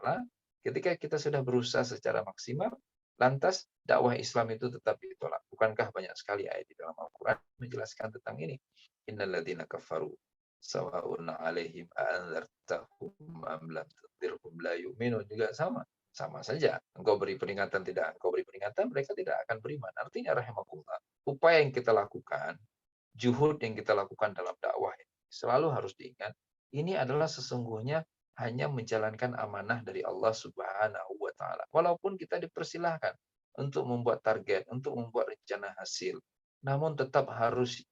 ketika kita sudah berusaha secara maksimal, lantas dakwah Islam itu tetap ditolak. Bukankah banyak sekali ayat di dalam Al-Quran menjelaskan tentang ini? Innalladzina kafaru sawa'un 'alaihim a'anzartahum am lam tunzirhum la yu'minun, juga sama. Sama saja. Engkau beri peringatan, tidak engkau beri peringatan, mereka tidak akan beriman. Artinya rahimakumullah, upaya yang kita lakukan, juhud yang kita lakukan dalam dakwah ini selalu harus diingat, ini adalah sesungguhnya hanya menjalankan amanah dari Allah Subhanahu wa taala. Walaupun kita dipersilahkan untuk membuat target, untuk membuat rencana hasil, namun tetap harus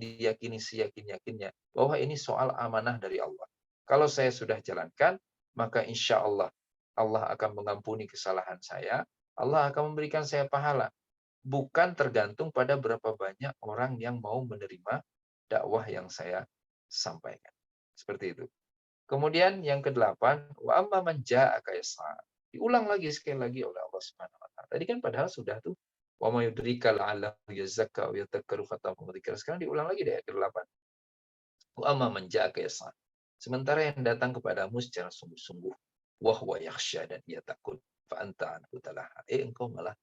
diyakini seyakin-yakinnya bahwa ini soal amanah dari Allah. Kalau saya sudah jalankan, maka insya Allah Allah akan mengampuni kesalahan saya, Allah akan memberikan saya pahala. Bukan tergantung pada berapa banyak orang yang mau menerima dakwah yang saya sampaikan. Seperti itu. Kemudian yang kedelapan, wa amma man ja'aka yas'a. Diulang lagi sekali lagi oleh Allah Subhanahu wa taala. Tadi kan padahal sudah tuh wa may yudrika la'allahu yazakka wa yadhakkaru fatanfa'u dzikra. Sekarang diulang lagi di ayat ke-8. Wa amma man ja'aka yas'a. Sementara yang datang kepadamu secara sungguh-sungguh, wa huwa yakhsha, dan ia takut, fa anta anhu talaha. Engkau malah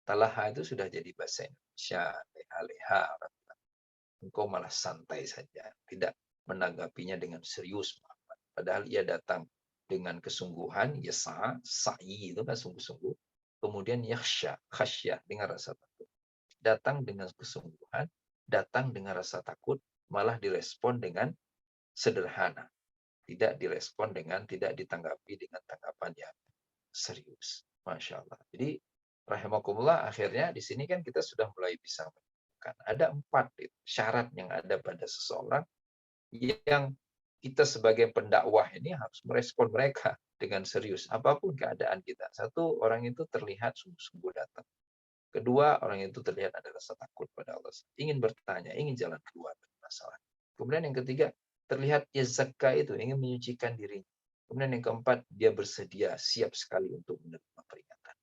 talaha itu sudah jadi bahasa Indonesia, leha-leha. Engkau malah santai saja, tidak menanggapinya dengan serius. Padahal ia datang dengan kesungguhan, yasa, sa'i itu kan sungguh-sungguh. Kemudian yakhsha, khasyah, dengan rasa takut. Datang dengan kesungguhan, datang dengan rasa takut, malah direspon dengan sederhana. Tidak direspon dengan, tidak ditanggapi dengan tanggapan yang serius. Masya Allah. Jadi, rahimakumullah, akhirnya di sini kan kita sudah mulai bisa menemukan. Ada 4 syarat yang ada pada seseorang yang kita sebagai pendakwah ini harus merespon mereka dengan serius, apapun keadaan kita. Satu, orang itu terlihat sungguh-sungguh datang. Kedua, orang itu terlihat ada rasa takut pada Allah. Ingin bertanya, ingin jalan keluar dari masalah. Kemudian yang ketiga, terlihat yazakka itu, ingin menyucikan dirinya. Kemudian yang keempat, dia bersedia, siap sekali untuk menerima peringatan.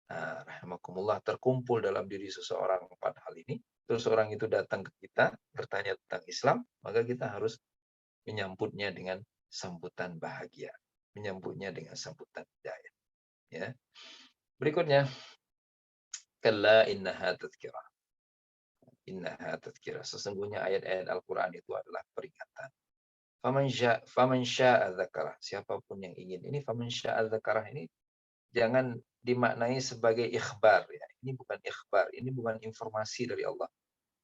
Nah, rahimakumullah, terkumpul dalam diri seseorang 4 hal ini, terus orang itu datang ke kita, bertanya tentang Islam, maka kita harus menyambutnya dengan sambutan bahagia, menyambutnya dengan sambutan hidayah. Ya. Berikutnya, kalla innaha tadhkirah. Innaha tadhkirah. Sesungguhnya ayat-ayat Al-Quran itu adalah peringatan. Faman sya'a dzakarah. Siapapun yang ingin. Ini faman sya'a dzakarah ini jangan dimaknai sebagai ikhbar. Ya. Ini bukan ikhbar. Ini bukan informasi dari Allah.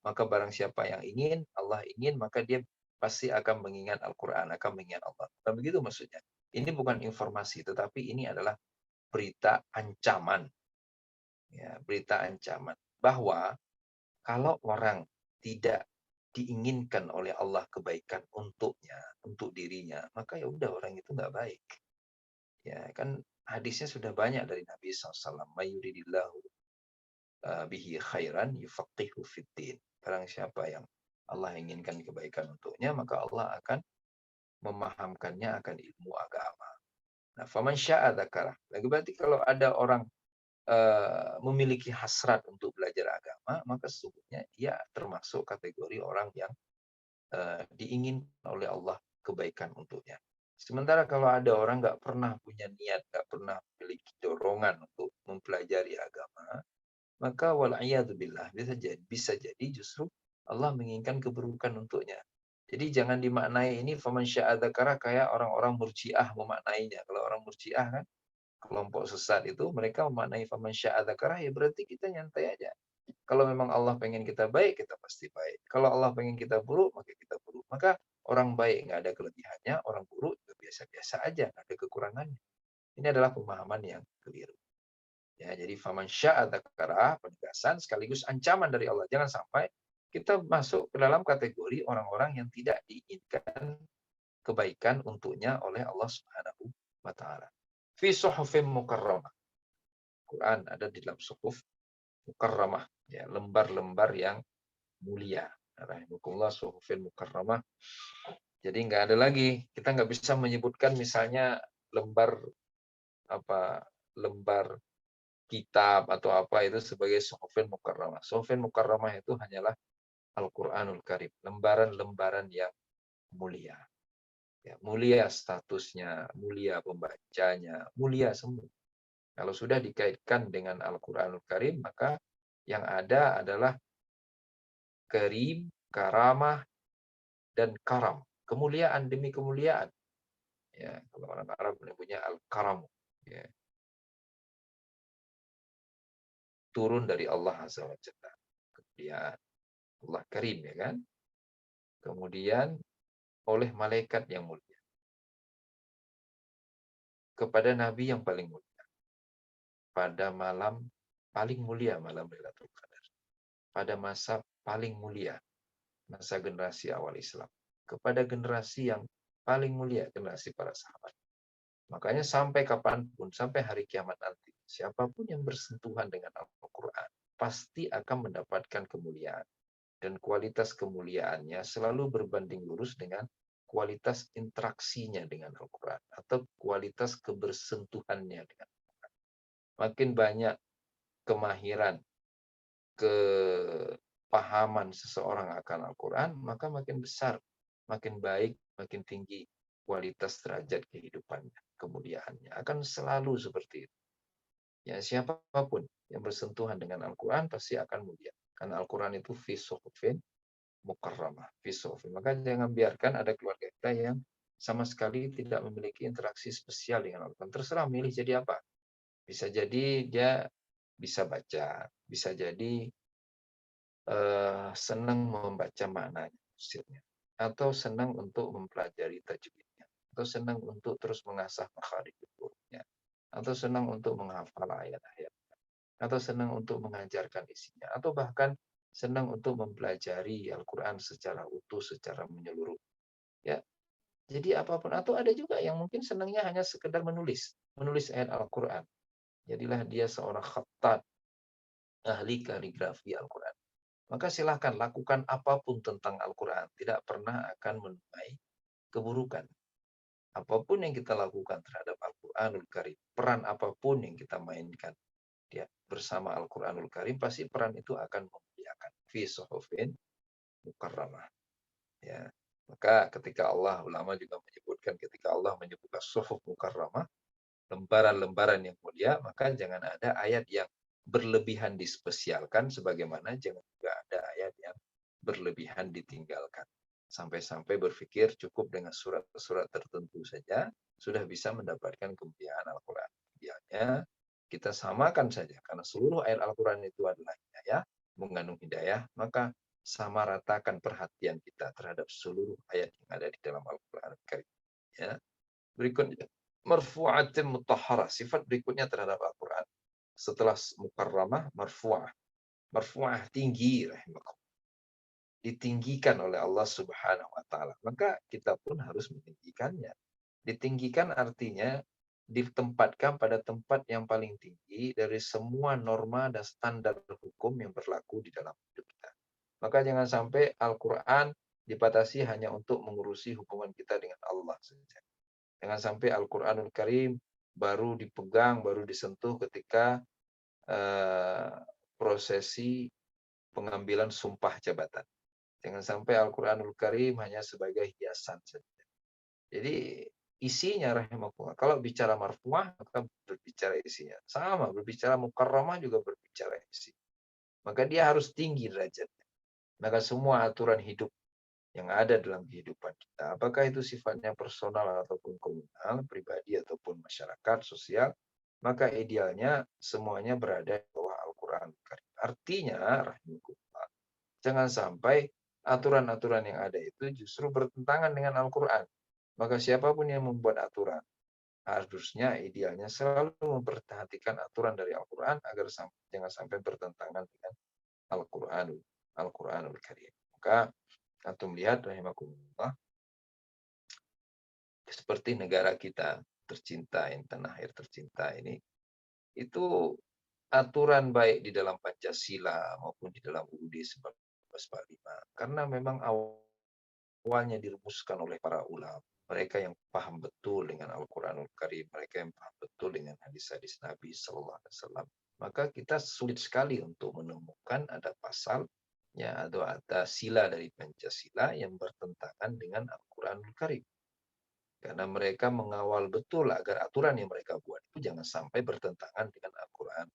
Maka barang siapa yang ingin, Allah ingin, maka dia pasti akan mengingat Al-Quran, akan mengingat Allah. Dan begitu maksudnya. Ini bukan informasi, tetapi ini adalah berita ancaman. Ya, berita ancaman. Bahwa kalau orang tidak diinginkan oleh Allah kebaikan untuknya, untuk dirinya, maka ya udah orang itu nggak baik. Ya kan hadisnya sudah banyak dari Nabi SAW. Mayuridillahu bihi khairan yufaqihu fiddin. Barang siapa yang Allah inginkan kebaikan untuknya, maka Allah akan memahamkannya akan ilmu agama. Nah, faman sya'a dzakarah. Lagi berarti kalau ada orang memiliki hasrat untuk belajar agama, maka sesungguhnya dia termasuk kategori orang yang diinginkan oleh Allah kebaikan untuknya. Sementara kalau ada orang nggak pernah punya niat, nggak pernah memiliki dorongan untuk mempelajari agama, maka wal'iyadzubillah bisa jadi justru Allah menginginkan keburukan untuknya. Jadi jangan dimaknai ini faman sya'a dzakara kayak orang-orang Murji'ah memaknainya. Kalau orang Murji'ah kan kelompok sesat itu mereka memaknai faman sya'a dzakara ya berarti kita nyantai aja. Kalau memang Allah pengen kita baik, kita pasti baik. Kalau Allah pengen kita buruk, maka kita buruk. Maka orang baik nggak ada kelebihannya, orang buruk juga biasa-biasa aja, nggak ada kekurangannya. Ini adalah pemahaman yang keliru. Ya, jadi faman sya'a dzakara, penegasan sekaligus ancaman dari Allah. Jangan sampai kita masuk ke dalam kategori orang-orang yang tidak diinginkan kebaikan untuknya oleh Allah Subhanahu wa taala. Fi suhufin mukarramah. Quran ada di dalam suhuf mukarramah, ya, lembar-lembar yang mulia. Rahimakumullah, suhufin mukarramah. Jadi nggak ada lagi, kita nggak bisa menyebutkan misalnya lembar apa lembar kitab atau apa itu sebagai suhufin mukarramah. Suhufin mukarramah itu hanyalah Al-Qur'anul Karim, lembaran-lembaran yang mulia. Ya, mulia statusnya, mulia pembacanya, mulia semua. Kalau sudah dikaitkan dengan Al-Qur'anul Karim, maka yang ada adalah karim, karamah, dan karam. Kemuliaan demi kemuliaan. Ya, kalau orang Arab menyebutnya al-karam. Ya, turun dari Allah Azza wa Jalla. Kemuliaan Allah Karim, ya kan? Kemudian oleh malaikat yang mulia. Kepada Nabi yang paling mulia. Pada malam paling mulia, malam Lailatul Qadar. Pada masa paling mulia, masa generasi awal Islam. Kepada generasi yang paling mulia, generasi para sahabat. Makanya sampai kapanpun, sampai hari kiamat nanti, siapapun yang bersentuhan dengan Al-Quran, pasti akan mendapatkan kemuliaan. Dan kualitas kemuliaannya selalu berbanding lurus dengan kualitas interaksinya dengan Al-Quran. Atau kualitas kebersentuhannya dengan Al-Quran. Makin banyak kemahiran, kepahaman seseorang akan Al-Quran, maka makin besar, makin baik, makin tinggi kualitas derajat kehidupannya, kemuliaannya. Akan selalu seperti itu. Ya, siapapun yang bersentuhan dengan Al-Quran pasti akan mulia. Karena Al-Quran itu fi suhufin mukarramah, fi suhufin. Maka jangan biarkan ada keluarga kita yang sama sekali tidak memiliki interaksi spesial dengan Al-Quran. Terserah milih jadi apa. Bisa jadi dia bisa baca, bisa jadi senang membaca maknanya, tafsirnya, atau senang untuk mempelajari tajwidnya, atau senang untuk terus mengasah makharij hurufnya, atau senang untuk menghafal ayat-ayat, atau senang untuk mengajarkan isinya, atau bahkan senang untuk mempelajari Al-Quran secara utuh, secara menyeluruh. Ya, jadi apapun. Atau ada juga yang mungkin senangnya hanya sekedar menulis ayat Al-Quran. Jadilah dia seorang khattat, ahli kaligrafi Al-Quran. Maka silahkan lakukan apapun tentang Al-Quran. Tidak pernah akan menuai keburukan. Apapun yang kita lakukan terhadap Al-Quranul Karim, peran apapun yang kita mainkan dia bersama Al-Quranul Karim, pasti peran itu akan memuliakan. Fi suhufin mukarramah. Ya. Maka ketika ulama juga menyebutkan ketika Allah menyebut as-suhuf mukarramah, lembaran-lembaran yang mulia, maka jangan ada ayat yang berlebihan dispesialkan, sebagaimana jangan juga ada ayat yang berlebihan ditinggalkan. Sampai-sampai berpikir cukup dengan surat-surat tertentu saja, sudah bisa mendapatkan kemuliaan Al-Quran. Idealnya kita samakan saja, karena seluruh ayat Al-Quran itu adalah hidayah, mengandung hidayah, maka sama ratakan perhatian kita terhadap seluruh ayat yang ada di dalam Al-Quran. Ya. Berikutnya, marfu'atin mutahharah. Sifat berikutnya terhadap Al-Quran. Setelah mukarramah, marfu'ah. Marfu'ah tinggi, rahimakum. Ditinggikan oleh Allah Subhanahu wa taala. Maka kita pun harus meninggikannya. Ditinggikan artinya ditempatkan pada tempat yang paling tinggi dari semua norma dan standar hukum yang berlaku di dalam hidup kita. Maka jangan sampai Al-Quran dibatasi hanya untuk mengurusi hubungan kita dengan Allah saja. Jangan sampai Al-Quranul Karim baru dipegang, baru disentuh ketika prosesi pengambilan sumpah jabatan. Jangan sampai Al-Quranul Karim hanya sebagai hiasan saja. Jadi isinya rahimakumullah. Kalau bicara marfu'ah, maka berbicara isinya. Sama, berbicara mukarramah juga berbicara isi. Maka dia harus tinggi derajatnya. Maka semua aturan hidup yang ada dalam kehidupan kita, apakah itu sifatnya personal ataupun komunal, pribadi ataupun masyarakat, sosial, maka idealnya semuanya berada di bawah Al-Quran. Artinya, rahimahullah, jangan sampai aturan-aturan yang ada itu justru bertentangan dengan Al-Quran. Maka siapapun yang membuat aturan, harusnya idealnya selalu memperhatikan aturan dari Al-Quran agar jangan sampai bertentangan dengan Al-Quranul Karim. Maka antum lihat rahimakumullah, seperti negara kita tercinta, yang tanah air tercinta ini, itu aturan baik di dalam Pancasila maupun di dalam UUD 1945. Karena memang awalnya dirumuskan oleh para ulama, mereka yang paham betul dengan Al-Quranul Karim, mereka yang paham betul dengan hadis-hadis Nabi Sallallahu Alaihi Wasallam. Maka kita sulit sekali untuk menemukan ada pasal ya atau ada sila dari Pancasila yang bertentangan dengan Al-Quranul Karim. Karena mereka mengawal betul agar aturan yang mereka buat itu jangan sampai bertentangan dengan Al-Quran.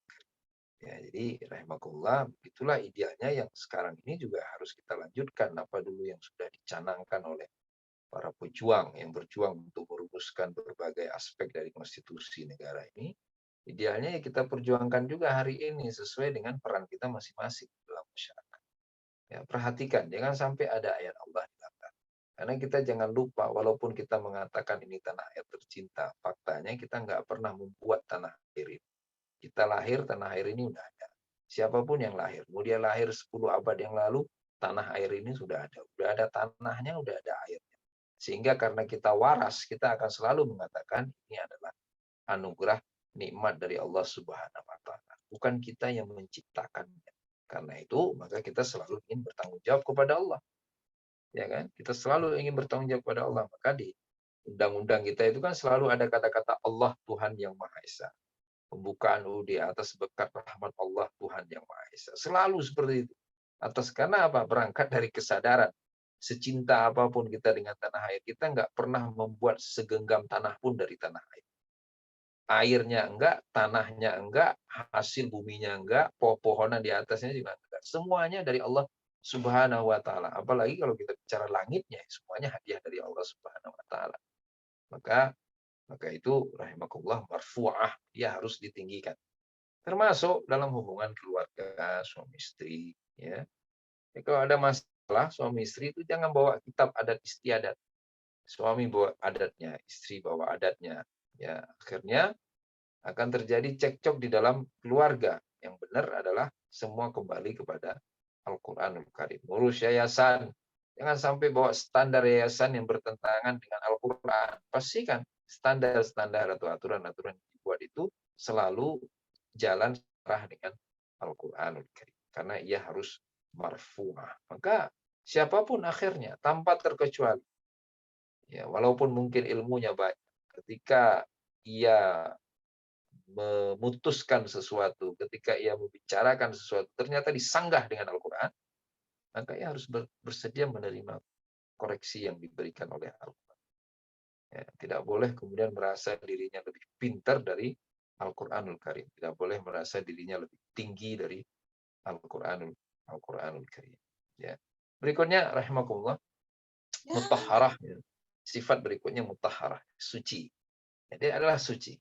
Ya, jadi rahimakumullah, itulah idealnya yang sekarang ini juga harus kita lanjutkan apa dulu yang sudah dicanangkan oleh para pejuang yang berjuang untuk merumuskan berbagai aspek dari konstitusi negara ini. Idealnya ya kita perjuangkan juga hari ini sesuai dengan peran kita masing-masing dalam masyarakat. Ya, perhatikan, jangan sampai ada ayat Allah dilanggar. Karena kita jangan lupa, walaupun kita mengatakan ini tanah air tercinta, faktanya kita nggak pernah membuat tanah air ini. Kita lahir, tanah air ini udah ada. Siapapun yang lahir, mau dia lahir 10 abad yang lalu, tanah air ini sudah ada. Udah ada tanahnya, udah ada airnya. Sehingga karena kita waras, kita akan selalu mengatakan ini adalah anugerah nikmat dari Allah Subhanahu wa taala. Bukan kita yang menciptakannya. Karena itu, maka kita selalu ingin bertanggung jawab kepada Allah. Ya kan? Kita selalu ingin bertanggung jawab kepada Allah. Maka di undang-undang kita itu kan selalu ada kata-kata Allah Tuhan yang Maha Esa. Pembukaan UUD atas berkat rahmat Allah Tuhan yang Maha Esa. Selalu seperti itu. Atas karena apa? Berangkat dari kesadaran. Secinta apapun kita dengan tanah air, kita nggak pernah membuat segenggam tanah pun dari tanah air. Airnya enggak, tanahnya enggak, hasil buminya enggak, pohon-pohonan di atasnya juga enggak. Semuanya dari Allah Subhanahu wa taala. Apalagi kalau kita bicara langitnya, semuanya hadiah dari Allah Subhanahu wa taala. Maka itu rahimakumullah marfu'ah, dia harus ditinggikan. Termasuk dalam hubungan keluarga, suami istri, ya. Kalau ada masalah suami istri itu jangan bawa kitab adat istiadat. Suami bawa adatnya, istri bawa adatnya. Ya, akhirnya akan terjadi cekcok di dalam keluarga. Yang benar adalah semua kembali kepada Al-Quranul Karim. Ngurus yayasan, jangan sampai bawa standar yayasan yang bertentangan dengan Al-Quran. Pastikan standar-standar atau aturan-aturan yang dibuat itu selalu jalan serah dengan Al-Quranul Karim. Karena ia harus marfu'ah. Maka siapapun akhirnya, tanpa terkecuali, ya, walaupun mungkin ilmunya banyak, ketika ia memutuskan sesuatu, ketika ia membicarakan sesuatu, ternyata disanggah dengan Al-Quran, maka ia harus bersedia menerima. koreksi yang diberikan oleh Al-Quran. Ya, tidak boleh kemudian merasa dirinya lebih pintar dari Al-Quranul Karim. Tidak boleh merasa dirinya lebih tinggi dari Al-Quranul Karim. Ya. Berikutnya, rahimakumullah, mutahharah. Ya. Sifat berikutnya mutahharah, suci. Jadi adalah suci.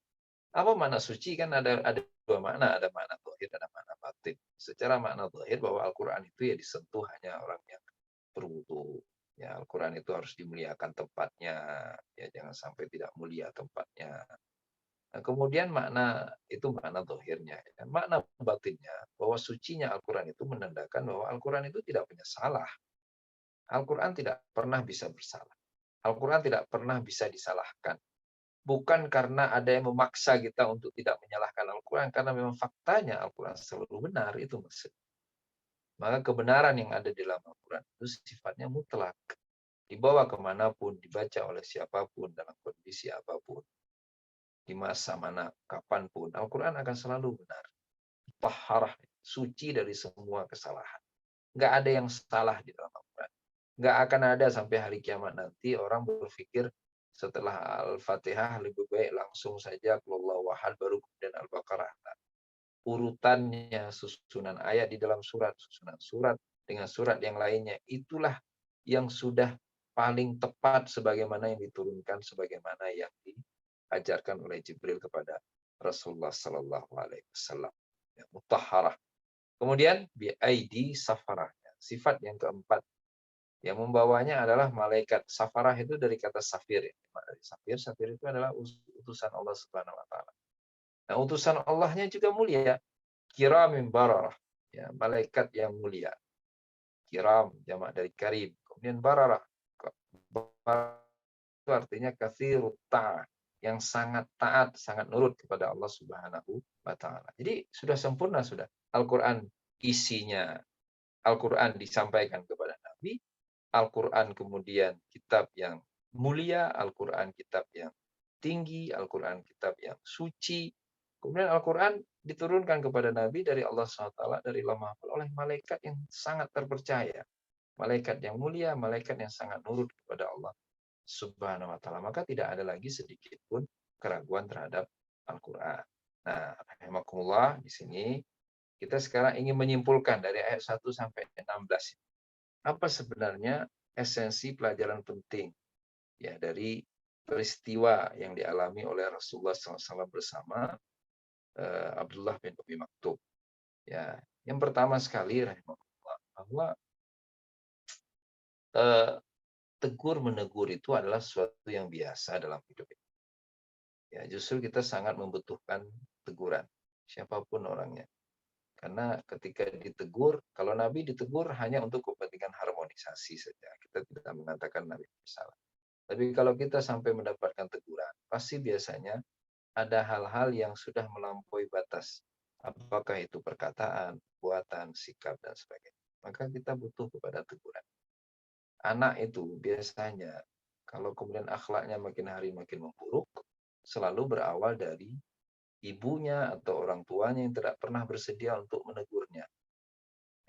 Apa makna suci? Kan ada dua makna, ada makna zahir, ada makna batin. Secara makna zahir bahwa Al-Quran itu ya disentuh hanya orang yang berwudu. Ya, Al-Quran itu harus dimuliakan tempatnya, ya jangan sampai tidak mulia tempatnya. Nah, kemudian makna itu makna zahirnya. Ya. Makna batinnya bahwa sucinya Al-Quran itu menandakan bahwa Al-Quran itu tidak punya salah. Al-Quran tidak pernah bisa bersalah. Al-Quran tidak pernah bisa disalahkan. Bukan karena ada yang memaksa kita untuk tidak menyalahkan Al-Quran, karena memang faktanya Al-Quran selalu benar, itu maksud. Maka kebenaran yang ada di dalam Al-Quran itu sifatnya mutlak. Dibawa kemanapun, dibaca oleh siapapun, dalam kondisi apapun. Di masa mana, kapanpun, Al-Quran akan selalu benar. Taharah, suci dari semua kesalahan. Nggak ada yang salah di dalam Al-Quran. Nggak akan ada sampai hari kiamat nanti orang berpikir setelah Al-Fatihah lebih baik langsung saja Qul Huwallahu ahad baru kemudian Al-Baqarah. Nah, urutannya susunan ayat di dalam surat, susunan surat dengan surat yang lainnya, itulah yang sudah paling tepat sebagaimana yang diturunkan, sebagaimana yang diajarkan oleh Jibril kepada Rasulullah Sallallahu Alaihi Wasallam. Ya, mutahharah. Kemudian bi'aidi safarah. Sifat yang keempat yang membawanya adalah malaikat. Safarah itu dari kata safir. Safir itu adalah utusan Allah Subhanahu wa taala. Nah, utusan Allahnya juga mulia. Kiramim bararah. Ya, malaikat yang mulia. Kiram jamak dari karim. Kemudian bararah. Itu artinya katsirut ta'ah, yang sangat taat, sangat nurut kepada Allah Subhanahu wa taala. Jadi sudah sempurna sudah. Al-Qur'an isinya, Al-Qur'an disampaikan kepada Nabi, Al-Quran kemudian kitab yang mulia, Al-Quran kitab yang tinggi, Al-Quran kitab yang suci. Kemudian Al-Quran diturunkan kepada Nabi dari Allah SWT, dari Lauh Mahfuz oleh malaikat yang sangat terpercaya. Malaikat yang mulia, malaikat yang sangat nurut kepada Allah Subhanahu wa taala. Maka tidak ada lagi sedikit pun keraguan terhadap Al-Quran. Nah, rahimakumullah, di sini kita sekarang ingin menyimpulkan dari ayat 1 sampai 16. Apa sebenarnya esensi pelajaran penting ya dari peristiwa yang dialami oleh Rasulullah SAW bersama Abdullah bin Umi Maktum. Ya, yang pertama sekali rahimahullah bahwa tegur menegur itu adalah sesuatu yang biasa dalam hidup ini. Ya, justru kita sangat membutuhkan teguran siapapun orangnya. Karena ketika ditegur, kalau Nabi ditegur hanya untuk kepentingan harmonisasi saja. Kita tidak mengatakan Nabi bersalah. Tapi kalau kita sampai mendapatkan teguran, pasti biasanya ada hal-hal yang sudah melampaui batas. Apakah itu perkataan, perbuatan, sikap, dan sebagainya. Maka kita butuh kepada teguran. Anak itu biasanya, kalau kemudian akhlaknya makin hari makin memburuk, selalu berawal dari ibunya atau orang tuanya yang tidak pernah bersedia untuk menegurnya.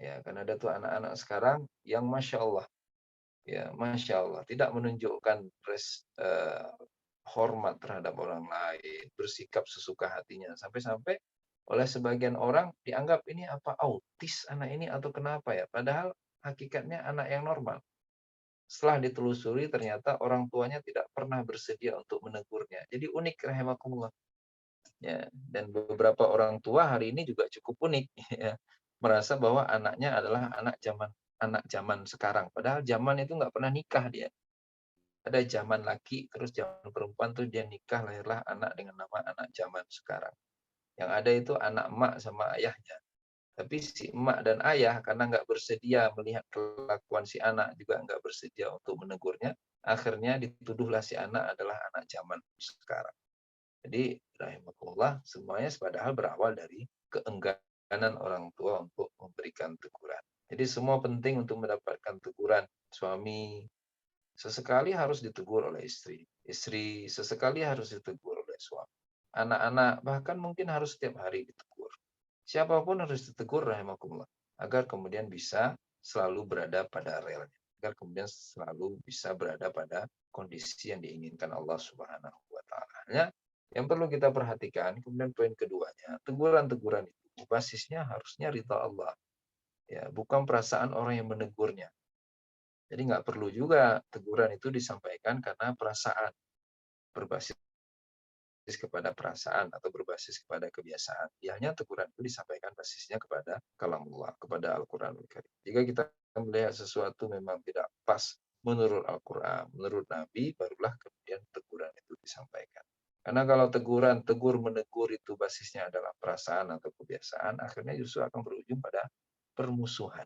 Ya, karena ada tuh anak-anak sekarang yang Masya Allah, ya Masya Allah, tidak menunjukkan hormat terhadap orang lain, bersikap sesuka hatinya, sampai-sampai oleh sebagian orang dianggap ini apa autis anak ini atau kenapa ya, padahal hakikatnya anak yang normal. Setelah ditelusuri ternyata orang tuanya tidak pernah bersedia untuk menegurnya. Jadi unik rahimakumullah. Ya, dan beberapa orang tua hari ini juga cukup unik ya, merasa bahwa anaknya adalah anak zaman sekarang, padahal zaman itu nggak pernah nikah dia. Ada zaman laki terus zaman perempuan tuh dia nikah, lahirlah anak dengan nama anak zaman sekarang. Yang ada itu anak emak sama ayahnya. Tapi si emak dan ayah karena nggak bersedia melihat kelakuan si anak, juga nggak bersedia untuk menegurnya, akhirnya dituduhlah si anak adalah anak zaman sekarang. Jadi rahimahullah, semuanya padahal berawal dari keengganan orang tua untuk memberikan teguran. Jadi semua penting untuk mendapatkan teguran. Suami sesekali harus ditegur oleh istri. Istri sesekali harus ditegur oleh suami. Anak-anak bahkan mungkin harus setiap hari ditegur. Siapapun harus ditegur rahimahullah agar kemudian bisa selalu berada pada relnya. agar kemudian selalu bisa berada pada kondisi yang diinginkan Allah Subhanahu wa taala. Ya, yang perlu kita perhatikan, kemudian poin keduanya, teguran-teguran itu basisnya harusnya ridha Allah. Ya, bukan perasaan orang yang menegurnya. Jadi nggak perlu juga teguran itu disampaikan karena perasaan, berbasis kepada perasaan atau berbasis kepada kebiasaan. Ya, hanya teguran itu disampaikan basisnya kepada kalamullah, kepada Al-Qur'anul Karim. Jika kita melihat sesuatu memang tidak pas menurut Al-Qur'an, menurut Nabi, barulah kemudian teguran itu disampaikan. Karena kalau tegur menegur itu basisnya adalah perasaan atau kebiasaan, akhirnya justru akan berujung pada permusuhan,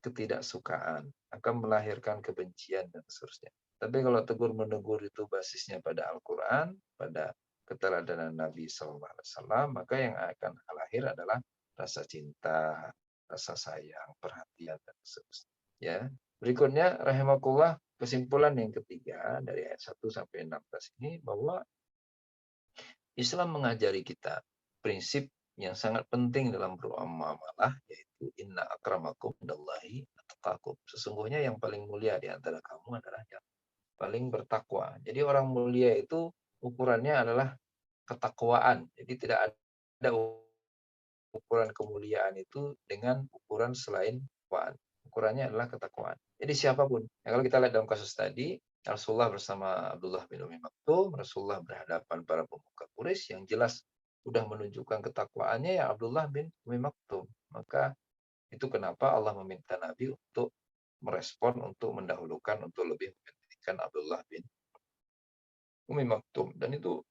ketidaksukaan, akan melahirkan kebencian dan seterusnya. Tapi kalau tegur menegur itu basisnya pada Al-Quran, pada keteladanan Nabi SAW, maka yang akan lahir adalah rasa cinta, rasa sayang, perhatian, dan seterusnya. Ya. Berikutnya, rahimakumullah, kesimpulan yang ketiga dari ayat 1 sampai 16 ini, bahwa Islam mengajari kita prinsip yang sangat penting dalam bermuamalah, yaitu inna akramakum indallahi atqakum. Sesungguhnya yang paling mulia di antara kamu adalah yang paling bertakwa. Jadi orang mulia itu ukurannya adalah ketakwaan. Jadi tidak ada ukuran kemuliaan itu dengan ukuran selain ketakwaan. Ukurannya adalah ketakwaan. Jadi siapapun. Ya, kalau kita lihat dalam kasus tadi, Rasulullah bersama Abdullah bin Umi Maktum, Rasulullah berhadapan para pemuka Quraisy yang jelas sudah menunjukkan ketakwaannya ya Abdullah bin Umi Maktum. Maka itu kenapa Allah meminta Nabi untuk merespon, untuk mendahulukan, untuk lebih mementingkan Abdullah bin Umi Maktum. Dan itu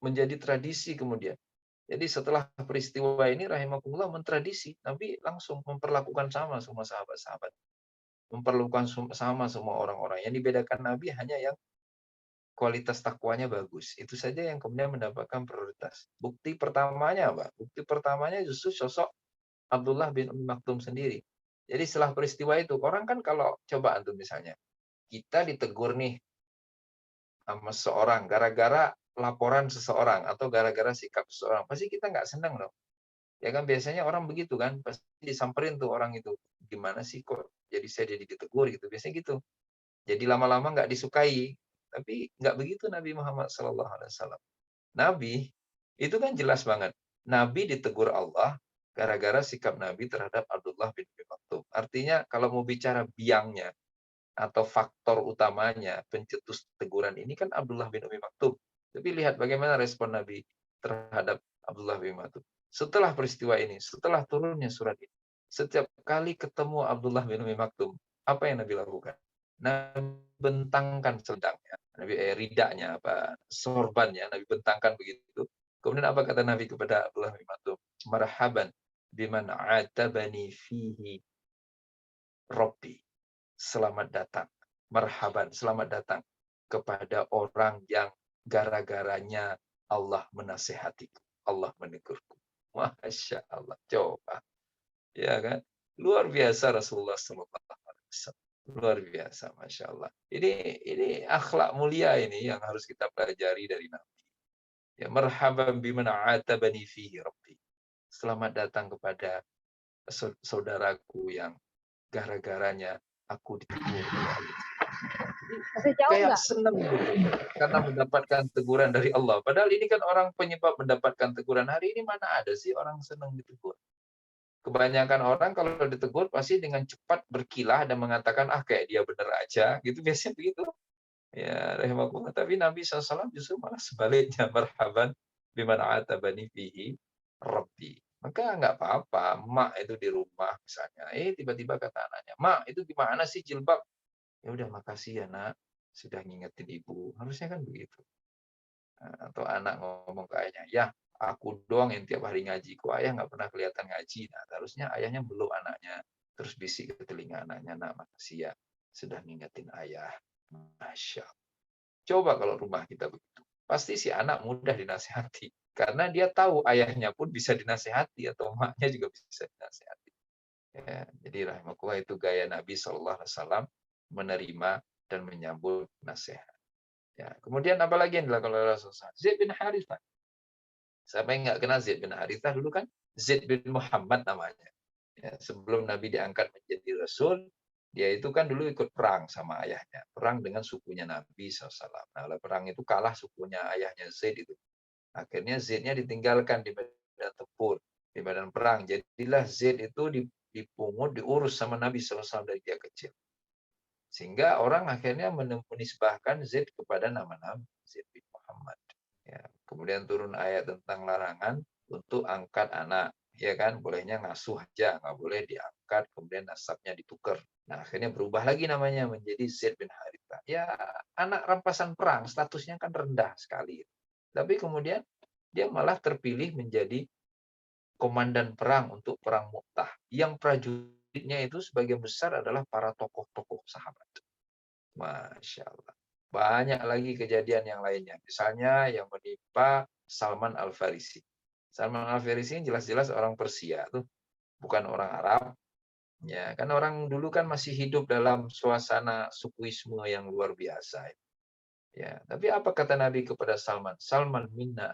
menjadi tradisi kemudian. Jadi setelah peristiwa ini rahimakumullah mentradisi, Nabi langsung memperlakukan sama semua sahabat-sahabat. Memperlakukan sama semua orang-orang. Yang dibedakan Nabi hanya yang kualitas takwanya bagus. Itu saja yang kemudian mendapatkan prioritas. Bukti pertamanya apa? Bukti pertamanya justru sosok Abdullah bin Umi Maktum sendiri. Jadi setelah peristiwa itu, orang kan kalau coba antum misalnya, kita ditegur nih sama seseorang gara-gara laporan seseorang atau gara-gara sikap seseorang, pasti kita nggak senang dong. Ya kan biasanya orang begitu kan, pasti disamperin tuh orang itu. Gimana sih kok jadi ditegur gitu, biasanya gitu. Jadi lama-lama nggak disukai. Tapi nggak begitu Nabi Muhammad SAW. Nabi itu kan jelas banget. Nabi ditegur Allah gara-gara sikap Nabi terhadap Abdullah bin Abi Maktum. Artinya kalau mau bicara biangnya atau faktor utamanya pencetus teguran ini kan Abdullah bin Umi Maktum. Tapi lihat bagaimana respon Nabi terhadap Abdullah bin Maktum. Setelah peristiwa ini, setelah turunnya surat ini, setiap kali ketemu Abdullah bin Umi Maktum, apa yang Nabi lakukan? Nabi bentangkan selendangnya, Nabi ridanya, sorbannya, Nabi bentangkan begitu. Kemudian apa kata Nabi kepada Abdullah bin Maktum? Marhaban biman atabani fihi Robbi. Selamat datang, marhaban, selamat datang kepada orang yang gara-garanya Allah menasehatiku, Allah menegurku. Masya Allah, coba, ya kan? Luar biasa Rasulullah SAW. Luar biasa, Masya Allah. Ini akhlak mulia ini yang harus kita pelajari dari Nabi. Ya, marhaban biman atabani fihi Rabbi. Selamat datang kepada saudaraku yang gara-garanya aku ditegur oleh Allah. Kayak senang gitu karena mendapatkan teguran dari Allah. Padahal ini kan orang penyebab mendapatkan teguran. Hari ini mana ada sih orang senang ditegur? Kebanyakan orang kalau ditegur pasti dengan cepat berkilah dan mengatakan kayak dia benar aja gitu, biasanya begitu. Ya, rahimakumullah. Tapi Nabi SAW justru malah sebaliknya, marhaban biman atabani fihi Rabbi. Maka nggak apa-apa, mak itu di rumah misalnya, tiba-tiba kata anaknya, mak itu gimana sih jilbab? Ya udah makasih ya nak, sudah ngingetin ibu. Harusnya kan begitu. Atau anak ngomong ke ayahnya, ya aku doang yang tiap hari ngaji, kok ayah nggak pernah kelihatan ngaji. Nah, harusnya ayahnya belum anaknya. Terus bisik ke telinga anaknya, nak makasih ya, sudah ngingetin ayah. Masya Allah. Coba kalau rumah kita begitu. Pasti si anak mudah dinasehati. Karena dia tahu ayahnya pun bisa dinasehati atau emaknya juga bisa dinasehati. Ya, jadi rahimakumullah itu gaya Nabi SAW menerima dan menyambut nasihat. Ya, kemudian apalagi yang dilakukan oleh Rasulullah? Zaid bin Harithah. Siapa yang nggak kenal Zaid bin Harithah dulu kan? Zaid bin Muhammad namanya. Ya, sebelum Nabi diangkat menjadi Rasul, Dia itu kan dulu ikut perang sama ayahnya, perang dengan sukunya Nabi SAW. Nah, oleh perang itu kalah sukunya ayahnya Zaid itu. Akhirnya Zaidnya ditinggalkan di medan tempur, di medan perang. Jadilah Zaid itu dipungut, diurus sama Nabi SAW dari dia kecil. Sehingga orang akhirnya menisbahkan Zaid kepada nama Nabi, Zaid bin Muhammad. Ya, kemudian turun ayat tentang larangan untuk angkat anak. Ya kan, bolehnya ngasuh aja, nggak boleh diangkat, kemudian nasabnya ditukar. Nah, akhirnya berubah lagi namanya menjadi Zaid bin Haritha. Ya, anak rampasan perang, statusnya kan rendah sekali. Tapi kemudian dia malah terpilih menjadi komandan perang untuk perang Mu'tah. Yang prajuritnya itu sebagian besar adalah para tokoh-tokoh sahabat. Masya Allah. Banyak lagi kejadian yang lainnya. Misalnya yang menimpa Salman Al-Farisi. Salman Al-Farisi jelas-jelas orang Persia tuh, bukan orang Arab. Ya, kan orang dulu kan masih hidup dalam suasana sukuisme yang luar biasa. Ya, tapi apa kata Nabi kepada Salman? Salman minna.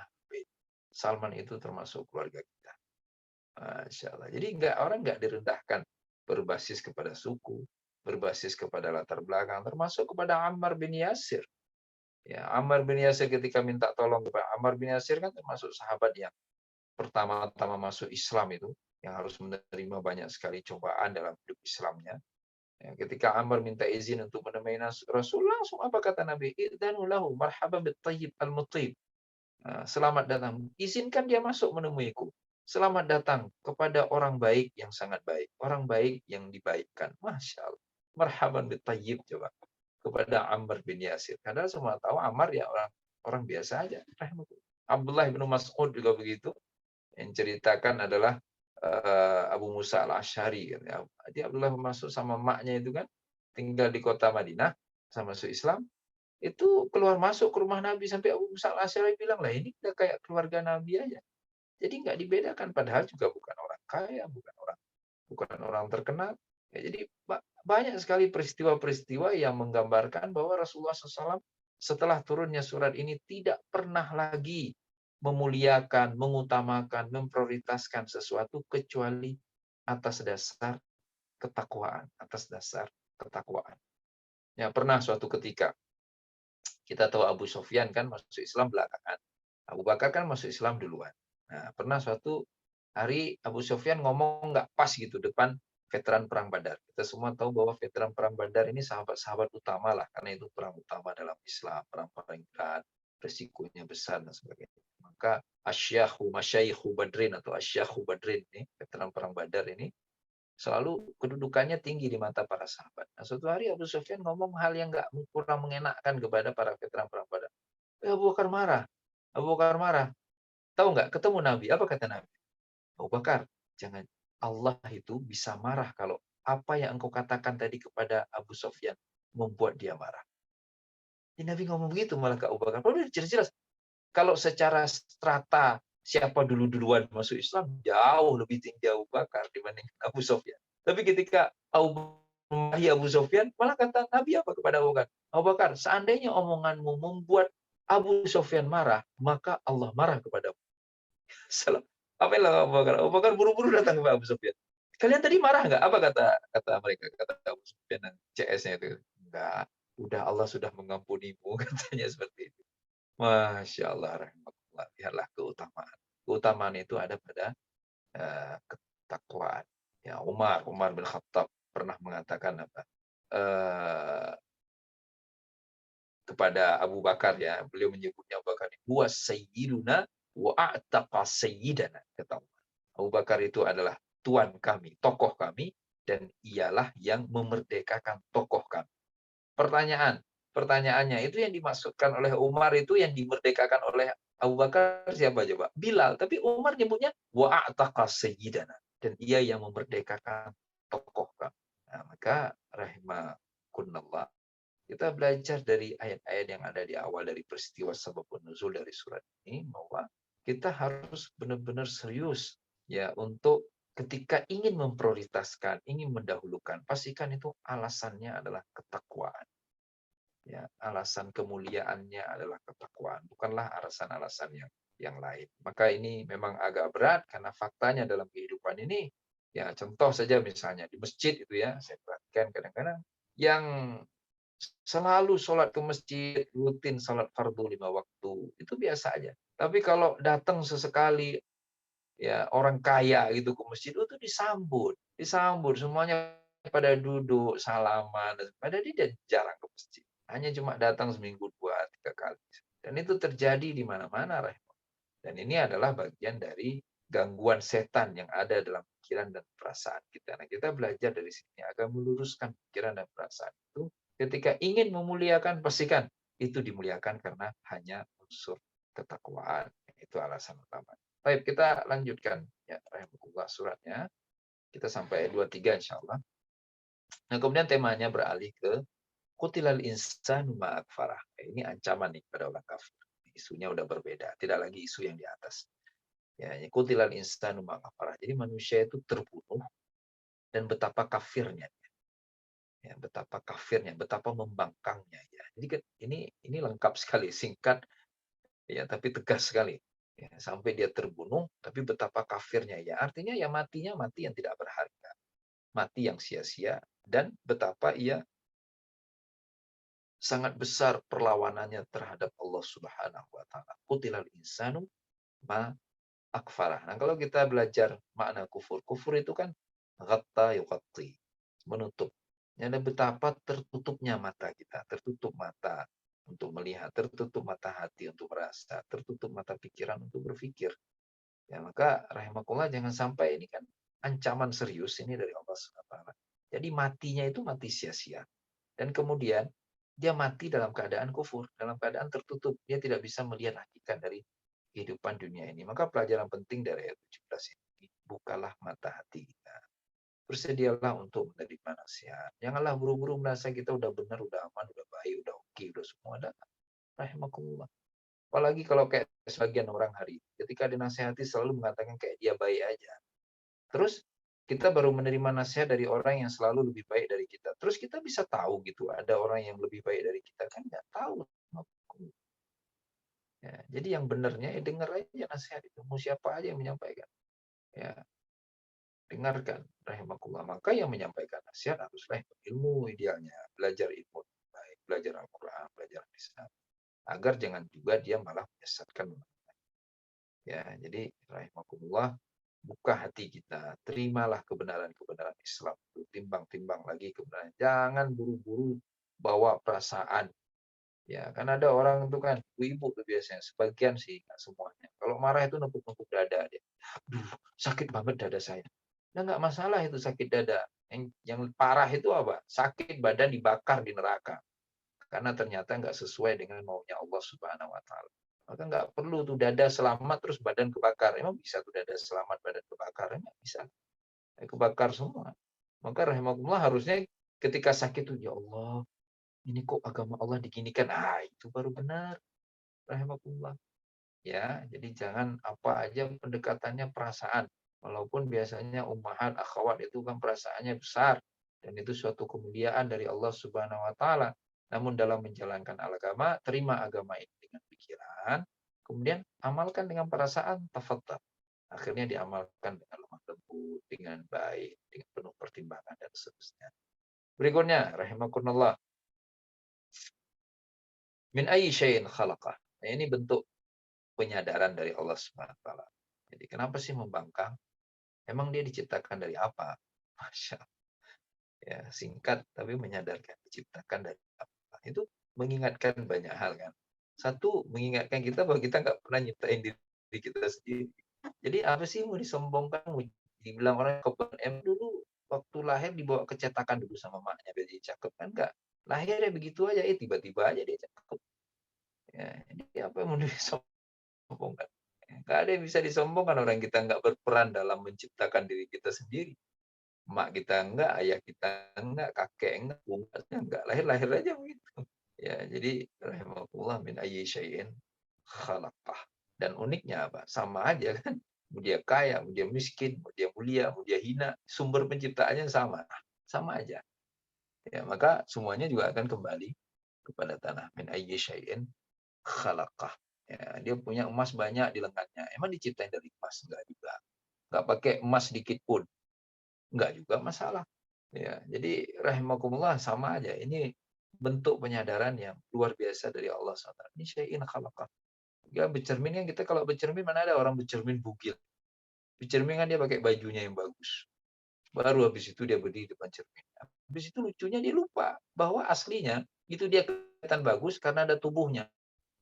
Salman itu termasuk keluarga kita. Masya Allah. Jadi orang nggak direndahkan berbasis kepada suku, berbasis kepada latar belakang, termasuk kepada Ammar bin Yasir. Ya, Ammar bin Yasir ketika minta tolong kepada Ammar bin Yasir kan termasuk sahabat yang pertama-tama masuk Islam itu, yang harus menerima banyak sekali cobaan dalam hidup Islamnya. Ya, ketika Ammar minta izin untuk menemui Rasul, langsung apa kata Nabi? Idzanu lahu marhaban bit tayyib al-mutib. Selamat datang. Izinkan dia masuk menemuiku. Selamat datang kepada orang baik yang sangat baik. Orang baik yang dibaikkan. Masya Allah. Marhaban bit tayyib coba. Kepada Ammar bin Yasir. Karena semua tahu Ammar ya orang biasa aja. Abdullah bin Mas'ud juga begitu. Yang ceritakan adalah Abu Musa al-Asy'ari. Dia Abdullah masuk sama maknya itu kan. Tinggal di kota Madinah. Sama masuk Islam. Itu keluar masuk ke rumah Nabi sampai Abu Musa al-Asy'ari bilang, lah ini udah kayak keluarga Nabi aja. Jadi nggak dibedakan, padahal juga bukan orang kaya, bukan orang terkenal. Ya, jadi banyak sekali peristiwa-peristiwa yang menggambarkan bahwa Rasulullah SAW setelah turunnya surat ini tidak pernah lagi memuliakan, mengutamakan, memprioritaskan sesuatu kecuali atas dasar ketakwaan, atas dasar ketakwaan. Ya, pernah suatu ketika kita tahu Abu Sofyan kan masuk Islam belakangan. Abu Bakar kan masuk Islam duluan. Nah, pernah suatu hari Abu Sofyan ngomong nggak pas gitu depan veteran perang Badar. Kita semua tahu bahwa veteran perang Badar ini sahabat-sahabat utama lah, karena itu perang utama dalam Islam, perang paling berat, resikonya besar dan sebagainya. Maka Asyyahu Masyayikhu Badrin atau Asyyahu Badrin ini, veteran perang Badar ini selalu kedudukannya tinggi di mata para sahabat. Nah, suatu hari Abu Sufyan ngomong hal yang nggak kurang mengenakan kepada para veteran perang Badar. Abu Bakar marah. Abu Bakar marah. Tahu nggak? Ketemu Nabi. Apa kata Nabi? Abu Bakar, jangan. Allah itu bisa marah kalau apa yang engkau katakan tadi kepada Abu Sufyan membuat dia marah. Jadi Nabi ngomong begitu malah ke Abu Bakar. Padahal jelas-jelas. Kalau secara strata siapa duluan masuk Islam, jauh lebih tinggi Abu Bakar dibanding Abu Sufyan. Tapi ketika Abu Sufyan, malah kata Nabi apa kepada Abu Bakar? Abu Bakar, seandainya omonganmu membuat Abu Sufyan marah, maka Allah marah kepadamu. Apa yang Abu Bakar? Abu Bakar buru-buru datang ke Abu Sufyan. Kalian tadi marah nggak? Apa kata mereka? Kata Abu Sufyan dan CS-nya itu. Enggak, udah Allah sudah mengampunimu, katanya seperti itu. Masya Allah, rahmatullah. Lihatlah keutamaan. Keutamaan itu ada pada ketakwaan. Ya, Umar bin Khattab pernah mengatakan apa? Kepada Abu Bakar ya, beliau menyebutnya Abu Bakar, huwa sayyiduna wa a'taqa sayyidana, kata Umar. Abu Bakar itu adalah tuan kami, tokoh kami, dan ialah yang memerdekakan tokoh kami. Pertanyaannya itu yang dimaksudkan oleh Umar itu yang dimerdekakan oleh Abu Bakar siapa coba? Bilal. Tapi Umar nyebutnya wa'ataqa sayyidana. Dan ia yang memerdekakan tokoh kami. Nah, maka rahimakunallah, kita belajar dari ayat-ayat yang ada di awal dari peristiwa sababun nuzul dari surat ini bahwa kita harus benar-benar serius ya untuk ketika ingin memprioritaskan, ingin mendahulukan, pastikan itu alasannya adalah ketakwaan. Ya, alasan kemuliaannya adalah ketakwaan, bukanlah alasan-alasan yang lain. Maka ini memang agak berat karena faktanya dalam kehidupan ini, ya contoh saja misalnya di masjid itu ya, saya perhatikan kadang-kadang yang selalu sholat ke masjid, rutin sholat fardu 5 waktu, itu biasa aja. Tapi kalau datang sesekali, ya orang kaya gitu ke masjid, itu disambut, disambut, semuanya pada duduk, salaman, padahal dia jarang ke masjid. Hanya cuma datang seminggu 2, 3 kali. Dan itu terjadi di mana-mana, dan ini adalah bagian dari gangguan setan yang ada dalam pikiran dan perasaan kita. Nah, kita belajar dari sini agar meluruskan pikiran dan perasaan itu. Ketika ingin memuliakan, pastikan itu dimuliakan karena hanya unsur ketakwaan. Itu alasan utama. Baik, kita lanjutkan ya, rahimahullah suratnya. Kita sampai 23 insya Allah. Nah, kemudian temanya beralih ke Qutilal insanu ma'akfarah. Ini ancaman nih pada orang kafir. Isunya udah berbeda, tidak lagi isu yang di atas. Ya, Qutilal insanu ma'akfarah. Jadi manusia itu terbunuh dan betapa kafirnya. Ya, betapa kafirnya, betapa membangkangnya ya. Jadi kan ini lengkap sekali, singkat ya tapi tegas sekali. Ya, sampai dia terbunuh tapi betapa kafirnya ya. Artinya ya matinya mati yang tidak berharga. Mati yang sia-sia dan betapa ia sangat besar perlawanannya terhadap Allah Subhanahu wa taala. Qutilal insanu ma akfarah. Nah, kalau kita belajar makna kufur, kufur itu kan ghatta yughatti, menutup. Ada betapa tertutupnya mata kita, tertutup mata untuk melihat, tertutup mata hati untuk merasa, tertutup mata pikiran untuk berpikir. Ya, maka rahimakumullah jangan sampai ini kan ancaman serius ini dari Allah Subhanahu wa taala. Jadi matinya itu mati sia-sia. Dan kemudian dia mati dalam keadaan kufur, dalam keadaan tertutup. Dia tidak bisa melihat hakikat dari kehidupan dunia ini. Maka pelajaran penting dari ayat 17 ini, bukalah mata hati kita. Bersedialah untuk menerima nasihat. Janganlah buru-buru merasa kita udah benar, udah aman, udah baik, udah oke, udah semua ada. Rahimakumullah. Apalagi kalau kayak sebagian orang hari, ketika dinasihati selalu mengatakan kayak dia baik aja. Terus kita baru menerima nasihat dari orang yang selalu lebih baik dari kita. Terus kita bisa tahu gitu, ada orang yang lebih baik dari kita kan nggak tahu. Ya, jadi yang benarnya ya dengar aja nasihat itu. Mau siapa aja yang menyampaikan. Ya, dengarkan. Rahimakumullah. Maka yang menyampaikan nasihat haruslah ilmu idealnya. Belajar ilmu baik, belajar Al-Quran, belajar Islam. Agar jangan juga dia malah menyesatkan. Ya, jadi rahimakumullah, buka hati kita, terimalah kebenaran-kebenaran Islam. Timbang-timbang lagi kebenaran. Jangan buru-buru bawa perasaan. Ya, kan ada orang itu kan, ibu tuh biasanya, sebagian sih, nggak semuanya. Kalau marah itu nepuk-nepuk dada dia. Duh, sakit banget dada saya. Nah, nggak masalah itu sakit dada. Yang parah itu apa? Sakit badan dibakar di neraka. Karena ternyata nggak sesuai dengan maunya Allah Subhanahu wa taala. Maka nggak perlu tuh dada selamat terus badan kebakar. Emang bisa tuh dada selamat badan kebakar? Nggak bisa. Kebakar semua. Maka rahimahullah harusnya ketika sakit tuh ya Allah, ini kok agama Allah diginikan. Ah, itu baru benar. Rahimahullah. Ya, jadi jangan apa aja pendekatannya perasaan. Walaupun biasanya ummahat, akhwat itu kan perasaannya besar dan itu suatu kemuliaan dari Allah Subhanahu wa taala. Namun dalam menjalankan agama, terima agama ini dengan pikiran, kemudian amalkan dengan perasaan, tafadhal. Akhirnya diamalkan dengan lemah lembut, dengan baik, dengan penuh pertimbangan dan seterusnya. Berikutnya, rahimakumullah. Min ayyi syai'in khalaqah. Nah, ini bentuk penyadaran dari Allah Subhanahu wa taala. Jadi kenapa sih membangkang? Emang dia diciptakan dari apa? Masya Allah. Ya, singkat tapi menyadarkan diciptakan dari apa. Itu mengingatkan banyak hal kan. Satu, mengingatkan kita bahwa kita nggak pernah nyiptain diri kita sendiri. Jadi apa sih mau disombongkan? Mau dibilang orang kebetulan dulu waktu lahir dibawa kecetakan dulu sama maknya biar jadi cakep kan enggak. Lahirnya begitu aja, tiba-tiba aja dia cakep. Ya, jadi apa yang mau disombongkan? Nggak ada yang bisa disombongkan, orang kita nggak berperan dalam menciptakan diri kita sendiri. Mak kita enggak, ayah kita enggak, kakek enggak, bunganya enggak, lahir-lahir aja begitu. Ya, jadi rahimahullah min ayyi syai'in khalaqah. Dan uniknya apa? Sama aja kan. Mau dia kaya, mau dia miskin, mau dia mulia, mau dia hina, sumber penciptaannya sama. Sama aja. Ya, maka semuanya juga akan kembali kepada tanah. Min ayyi syai'in khalaqah. Ya, dia punya emas banyak di lengannya. Emang diciptain dari emas? Enggak juga. Enggak pakai emas sedikit pun. Enggak juga masalah. Ya, jadi rahimakumullah sama aja. Ini bentuk penyadaran yang luar biasa dari Allah SWT. Ini syai'in khalaqah. Ya bercermin kan, kita kalau bercermin mana ada orang bercermin bugil. Bercermin kan dia pakai bajunya yang bagus. Baru habis itu dia berdiri di depan cermin. Habis itu lucunya dia lupa bahwa aslinya itu dia kelihatan bagus karena ada tubuhnya.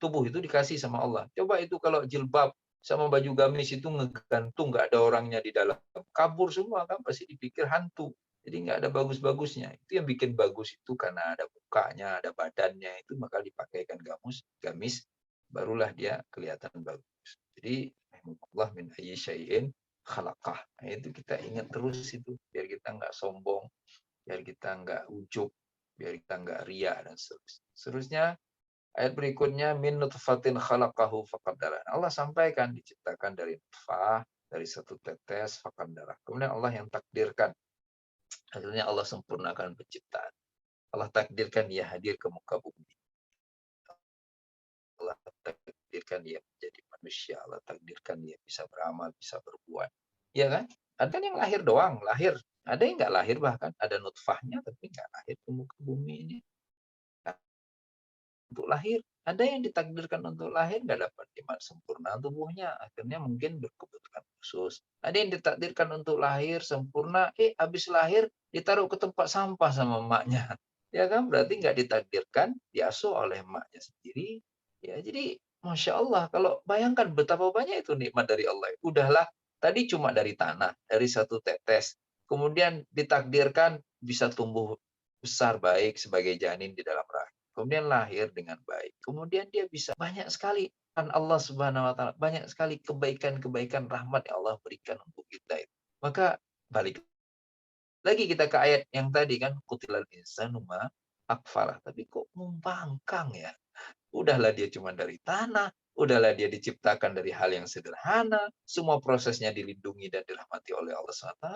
Tubuh itu dikasih sama Allah. Coba itu kalau jilbab sama baju gamis itu ngegantung, nggak ada orangnya di dalam. Kabur semua kan, pasti dipikir hantu. Jadi nggak ada bagus-bagusnya. Itu yang bikin bagus itu karena ada mukanya, ada badannya, itu maka dipakaikan gamis, barulah dia kelihatan bagus. Jadi, Allah min ayyi syai'in khalaqah. Nah, itu kita ingat terus itu, biar kita nggak sombong, biar kita nggak ujub, biar kita nggak riya dan seterusnya. Seterusnya, ayat berikutnya min nutfatin khalaqahu faqaddara. Allah sampaikan diciptakan dari nutfah, dari satu tetes faqaddara. Kemudian Allah yang takdirkan. Akhirnya Allah sempurnakan penciptaan. Allah takdirkan dia hadir ke muka bumi. Allah takdirkan dia menjadi manusia. Allah takdirkan dia bisa beramal, bisa berbuat. Ya kan? Ada yang lahir doang, lahir. Ada yang nggak lahir bahkan. Ada nutfahnya tapi nggak lahir ke muka bumi ini. Untuk lahir. Ada yang ditakdirkan untuk lahir nggak dapat nikmat sempurna tubuhnya. Akhirnya mungkin berkebutuhan khusus. Ada yang ditakdirkan untuk lahir sempurna. Habis lahir ditaruh ke tempat sampah sama emaknya. Ya kan? Berarti nggak ditakdirkan diasuh oleh emaknya sendiri. Ya, jadi Masya Allah. Kalau bayangkan betapa banyak itu nikmat dari Allah. Udahlah, tadi cuma dari tanah, dari satu tetes. Kemudian ditakdirkan bisa tumbuh besar baik sebagai janin di dalam rahim. Kemudian lahir dengan baik. Kemudian dia bisa banyak sekali kan Allah Subhanahu wa taala, banyak sekali kebaikan-kebaikan rahmat yang Allah berikan untuk kita itu. Maka balik lagi kita ke ayat yang tadi kan kutilal insanu ma akfarah. Tapi kok membangkang ya? Udahlah dia cuma dari tanah, udahlah dia diciptakan dari hal yang sederhana, semua prosesnya dilindungi dan dirahmati oleh Allah SWT,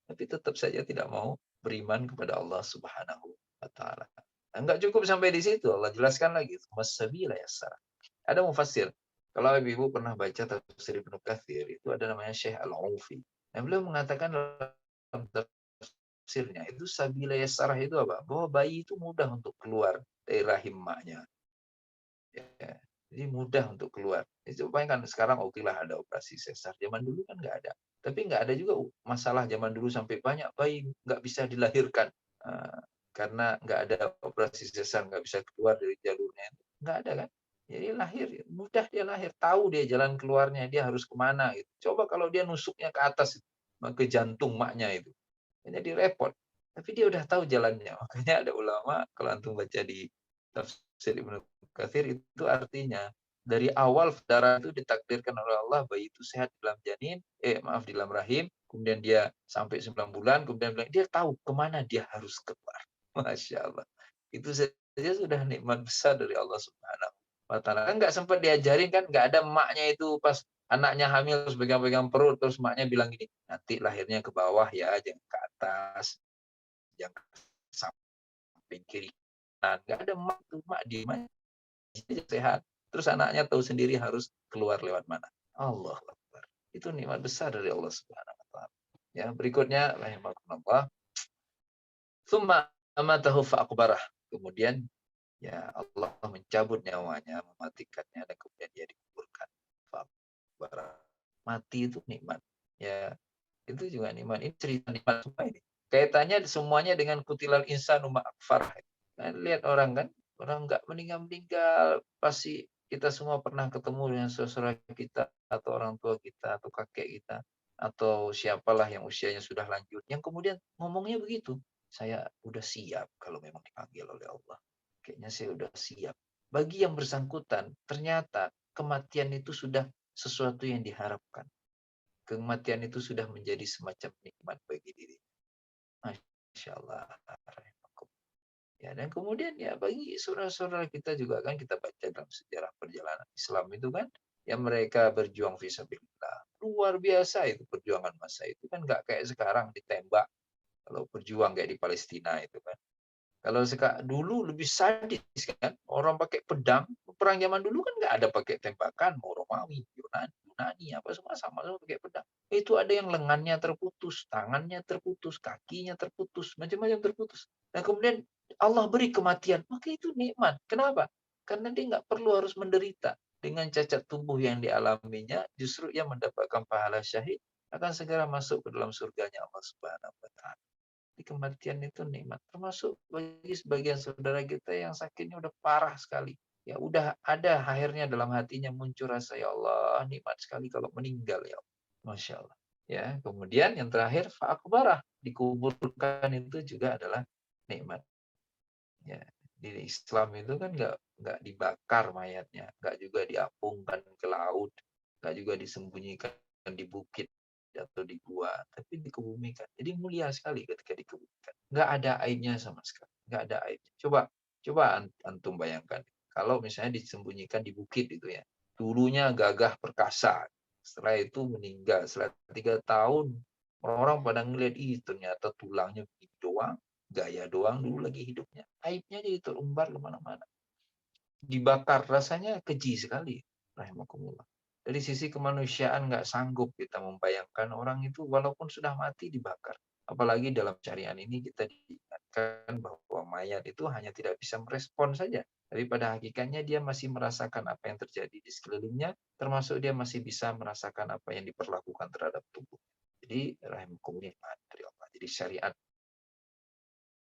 tapi tetap saja tidak mau beriman kepada Allah Subhanahu wa taala. Enggak cukup sampai di situ, Allah jelaskan lagi, "Wasabila yassara." Ada mufassir, kalau ibu pernah baca tafsir Ibnu Katsir, itu ada namanya Syekh Al-Aufi. Nah, beliau mengatakan dalam tafsirnya, itu sabila yassarah itu apa? Bahwa bayi itu mudah untuk keluar dari rahim maknya. Ya, jadi mudah untuk keluar. Itu kan sekarang oke lah ada operasi sesar. Zaman dulu kan nggak ada. Tapi nggak ada juga masalah zaman dulu sampai banyak bayi nggak bisa dilahirkan. Eh, karena nggak ada operasi sesar, nggak bisa keluar dari jalurnya. Nggak ada kan. Jadi lahir, mudah dia lahir. Tahu dia jalan keluarnya, dia harus kemana. Gitu. Coba kalau dia nusuknya ke atas, ke jantung maknya itu. Jadi repot. Tapi dia udah tahu jalannya. Makanya ada ulama, kalau antum baca di tafsir Ibnu Katsir, itu artinya dari awal darah itu ditakdirkan oleh Allah, bayi itu sehat di dalam janin, di dalam rahim, kemudian dia sampai 9 bulan, kemudian dia tahu kemana dia harus keluar. Masya Allah. Itu saja sudah nikmat besar dari Allah Subhanahu wa taala. Kan nggak sempat diajarin kan, nggak ada emaknya itu pas anaknya hamil terus pegang-pegang perut, terus emaknya bilang gini, nanti lahirnya ke bawah ya, jangan ke atas, jangan ke samping kiri kanan. Nggak ada emak tuh, emak di mana sehat. Terus anaknya tahu sendiri harus keluar lewat mana. Allah Akbar. Itu nikmat besar dari Allah Subhanahu wa taala. Ya, berikutnya rahimakumullah. Tsumma amatahu fa'aqbarah. Kemudian ya Allah mencabut nyawanya, mematikannya dan kemudian dia dikuburkan. Fa'aqbarah. Mati itu nikmat. Ya, itu juga nikmat. Ini cerita nikmat semua ini. Kaitannya semuanya dengan kutilal insanu ma'akfarah. Nah, lihat orang kan, orang nggak meninggal-meninggal, pasti kita semua pernah ketemu dengan saudara kita, atau orang tua kita, atau kakek kita, atau siapalah yang usianya sudah lanjut, yang kemudian ngomongnya begitu, saya udah siap kalau memang dipanggil oleh Allah. Kayaknya saya udah siap. Bagi yang bersangkutan, ternyata kematian itu sudah sesuatu yang diharapkan. Kematian itu sudah menjadi semacam nikmat bagi diri. Masya Allah. Ya, dan kemudian ya bagi saudara-saudara kita juga kan kita baca dalam sejarah perjalanan Islam itu kan, yang mereka berjuang fisabilillah. Luar biasa itu perjuangan masa itu kan, nggak kayak sekarang ditembak kalau berjuang kayak di Palestina itu kan. Kalau dulu lebih sadis kan, orang pakai pedang. Perang zaman dulu kan nggak ada pakai tembakan, mau Romawi, Yunani. Yunani, apa semua sama-sama pakai pedang. Itu ada yang lengannya terputus, tangannya terputus, kakinya terputus, macam-macam terputus. Nah kemudian Allah beri kematian, maka itu nikmat. Kenapa? Karena dia nggak perlu harus menderita. Dengan cacat tubuh yang dialaminya, justru ia mendapatkan pahala syahid, akan segera masuk ke dalam surganya Allah Subhanahu wa Ta'ala. Di kematian itu nikmat. Termasuk bagi sebagian saudara kita yang sakitnya udah parah sekali. Ya udah ada akhirnya dalam hatinya muncul rasa, ya Allah, nikmat sekali kalau meninggal ya Allah. Masya Allah. Ya, kemudian yang terakhir fa'akbarah, dikuburkan itu juga adalah nikmat. Ya, di Islam itu kan nggak dibakar mayatnya, nggak juga diapungkan ke laut, nggak juga disembunyikan di bukit atau di gua, tapi dikebumikan. Jadi mulia sekali ketika dikebumikan. Nggak ada aibnya sama sekali, nggak ada aibnya. Coba antum bayangkan, kalau misalnya disembunyikan di bukit itu ya, dulunya gagah perkasa, setelah itu meninggal, setelah 3 tahun orang-orang pada ngeliat, ih ternyata tulangnya begini doang, gaya doang dulu lagi hidupnya. Aibnya jadi terumbar kemana-mana. Dibakar rasanya keji sekali. Rahimakumullah. Dari sisi kemanusiaan nggak sanggup kita membayangkan orang itu walaupun sudah mati dibakar. Apalagi dalam syariat ini kita diingatkan bahwa mayat itu hanya tidak bisa merespon saja. Tapi pada hakikatnya dia masih merasakan apa yang terjadi di sekelilingnya, termasuk dia masih bisa merasakan apa yang diperlakukan terhadap tubuh. Jadi rahimakumullah dari Allah. Jadi syariat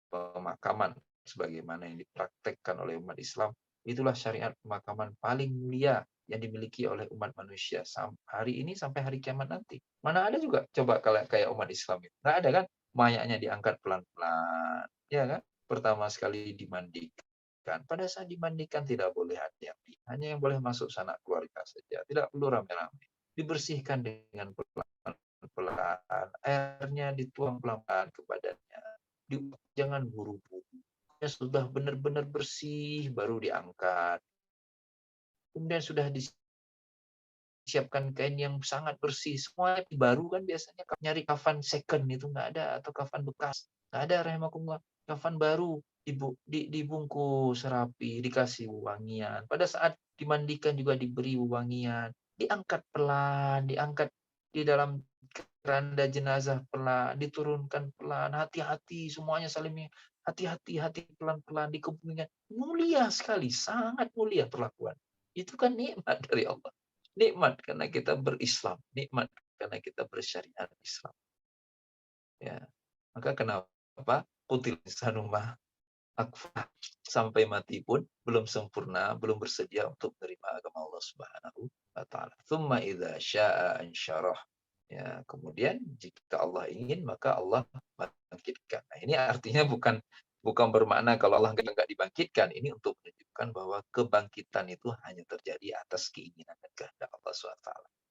pemakaman sebagaimana yang dipraktekkan oleh umat Islam, itulah syariat pemakaman paling mulia yang dimiliki oleh umat manusia hari ini sampai hari kiamat nanti. Mana ada juga coba kalau kayak umat Islam itu. Nggak ada kan? Mayatnya diangkat pelan-pelan, ya kan? Pertama sekali dimandikan. Pada saat dimandikan tidak boleh ada yang lihat. Hanya yang boleh masuk sanak keluarga saja. Tidak perlu rame-rame. Dibersihkan dengan pelan-pelan. Airnya dituang pelan-pelan ke badannya. Jangan buru-buru. Sudah benar-benar bersih baru diangkat. Kemudian sudah disiapkan kain yang sangat bersih. Semua baru kan biasanya nyari kafan second itu nggak ada, atau kafan bekas. Nggak ada, rahimakumullah. Kafan baru dibungkus rapi, dikasih wangian. Pada saat dimandikan juga diberi wangian. Diangkat pelan, diangkat di dalam keranda jenazah pelan, diturunkan pelan, hati-hati semuanya saling hati-hati, hati pelan-pelan dikebumikan. Mulia sekali, sangat mulia perlakuan. Itu kan nikmat dari Allah. Nikmat karena kita berislam, nikmat karena kita bersyariat Islam. Ya. Maka kenapa kutil sanumah akfah sampai mati pun belum sempurna, belum bersedia untuk menerima agama Allah Subhanahu wa taala. Tsumma idza syaa'a ansyarah. Ya, kemudian jika Allah ingin maka Allah bangkitkan. Nah, ini artinya bukan bukan bermakna kalau Allah nggak dibangkitkan. Ini untuk menunjukkan bahwa kebangkitan itu hanya terjadi atas keinginan dan kehendak Allah SWT.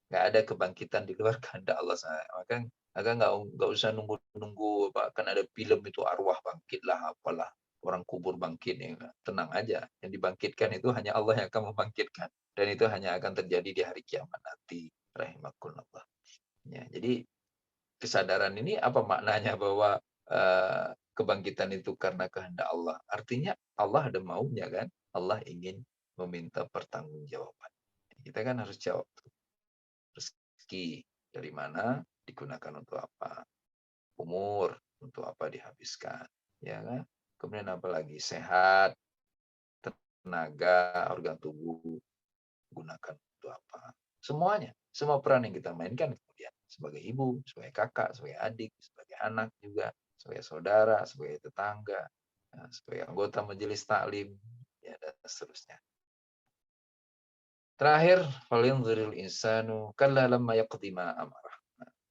Nggak ada kebangkitan di luar kehendak Allah SWT. Maka nggak usah nunggu-nunggu, bahkan ada film itu arwah bangkitlah apalah, orang kubur bangkit ya. Tenang aja. Yang dibangkitkan itu hanya Allah yang akan membangkitkan. Dan itu hanya akan terjadi di hari kiamat nanti. Rahimakumullah. Ya, jadi kesadaran ini apa maknanya bahwa kebangkitan itu karena kehendak Allah? Artinya Allah ada maunya kan? Allah ingin meminta pertanggungjawaban. Kita kan harus jawab. Rezeki dari mana, digunakan untuk apa? Umur untuk apa dihabiskan, ya kan? Kemudian apa lagi? Sehat, tenaga, organ tubuh gunakan untuk apa? Semuanya, semua peran yang kita mainkan kemudian sebagai ibu, sebagai kakak, sebagai adik, sebagai anak juga, sebagai saudara, sebagai tetangga, sebagai anggota majelis taklim, ya dan seterusnya. Terakhir, falyunziril insanu kalla lamma yaqdi ma amarah.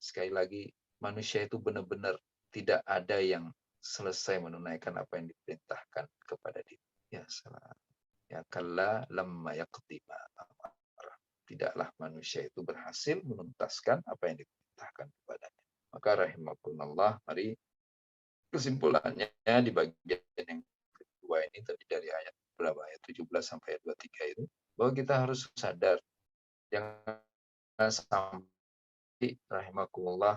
Sekali lagi, manusia itu benar-benar tidak ada yang selesai menunaikan apa yang diperintahkan kepada dia. Ya, salah. Ya, kalla lamma yaqdi ma amarah. Tidaklah manusia itu berhasil menuntaskan apa yang diperintahkan kepadanya. Maka rahimakumullah, mari kesimpulannya di bagian yang kedua ini tadi dari ayat berapa, ayat 17 sampai ayat 23 itu, bahwa kita harus sadar jangan sampai rahimakumullah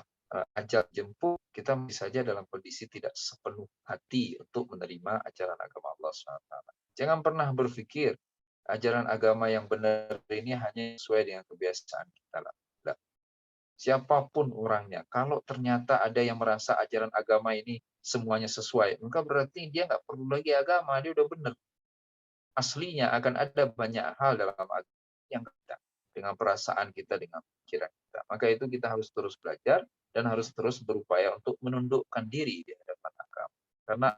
ajal jemput kita masih saja dalam kondisi tidak sepenuh hati untuk menerima ajaran agama Allah SWT. Jangan pernah berpikir ajaran agama yang benar ini hanya sesuai dengan kebiasaan kita lah. siapapun orangnya, kalau ternyata ada yang merasa ajaran agama ini semuanya sesuai, maka berarti dia nggak perlu lagi agama, dia udah benar. Aslinya akan ada banyak hal dalam agama yang kita, dengan perasaan kita, dengan pikiran kita. Maka itu kita harus terus belajar dan harus terus berupaya untuk menundukkan diri di hadapan agama. Karena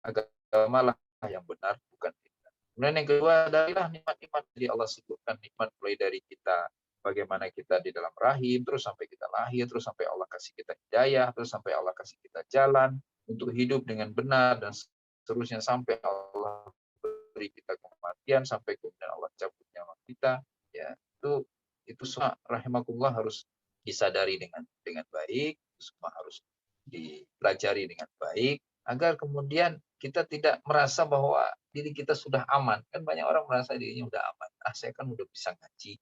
agama lah yang benar, bukan kita. Kemudian yang kedua adalah nikmat-nikmat dari Allah, sebutkan nikmat mulai dari kita bagaimana kita di dalam rahim, terus sampai kita lahir, terus sampai Allah kasih kita hidayah, terus sampai Allah kasih kita jalan untuk hidup dengan benar, dan seterusnya sampai Allah beri kita kematian, sampai kemudian Allah cabut nyawa kita. Ya, itu semua rahimakumullah harus disadari dengan baik, semua harus dipelajari dengan baik, agar kemudian kita tidak merasa bahwa diri kita sudah aman. Kan banyak orang merasa dirinya udah aman. Saya kan udah bisa ngaji,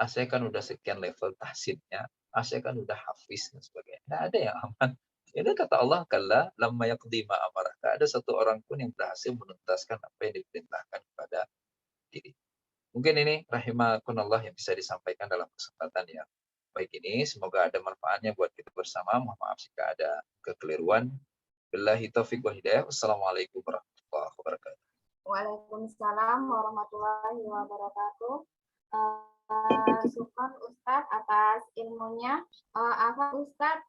saya kan udah sekian level tahsinnya, saya kan udah hafiz dan sebagainya. Nggak ada yang aman. Ini kata Allah, kalla lamma yaqdi ma amarah. Nggak ada satu orang pun yang berhasil menuntaskan apa yang diperintahkan kepada diri. Mungkin ini rahimakumullah yang bisa disampaikan dalam kesempatan yang baik ini. Semoga ada manfaatnya buat kita bersama. Mohon maaf jika ada kekeliruan. Billahi taufiq wa hidayah. Wassalamualaikum warahmatullahi wabarakatuh. Waalaikumsalam warahmatullahi wabarakatuh. Syukur Ustadz atas ilmunya. Apa Ustadz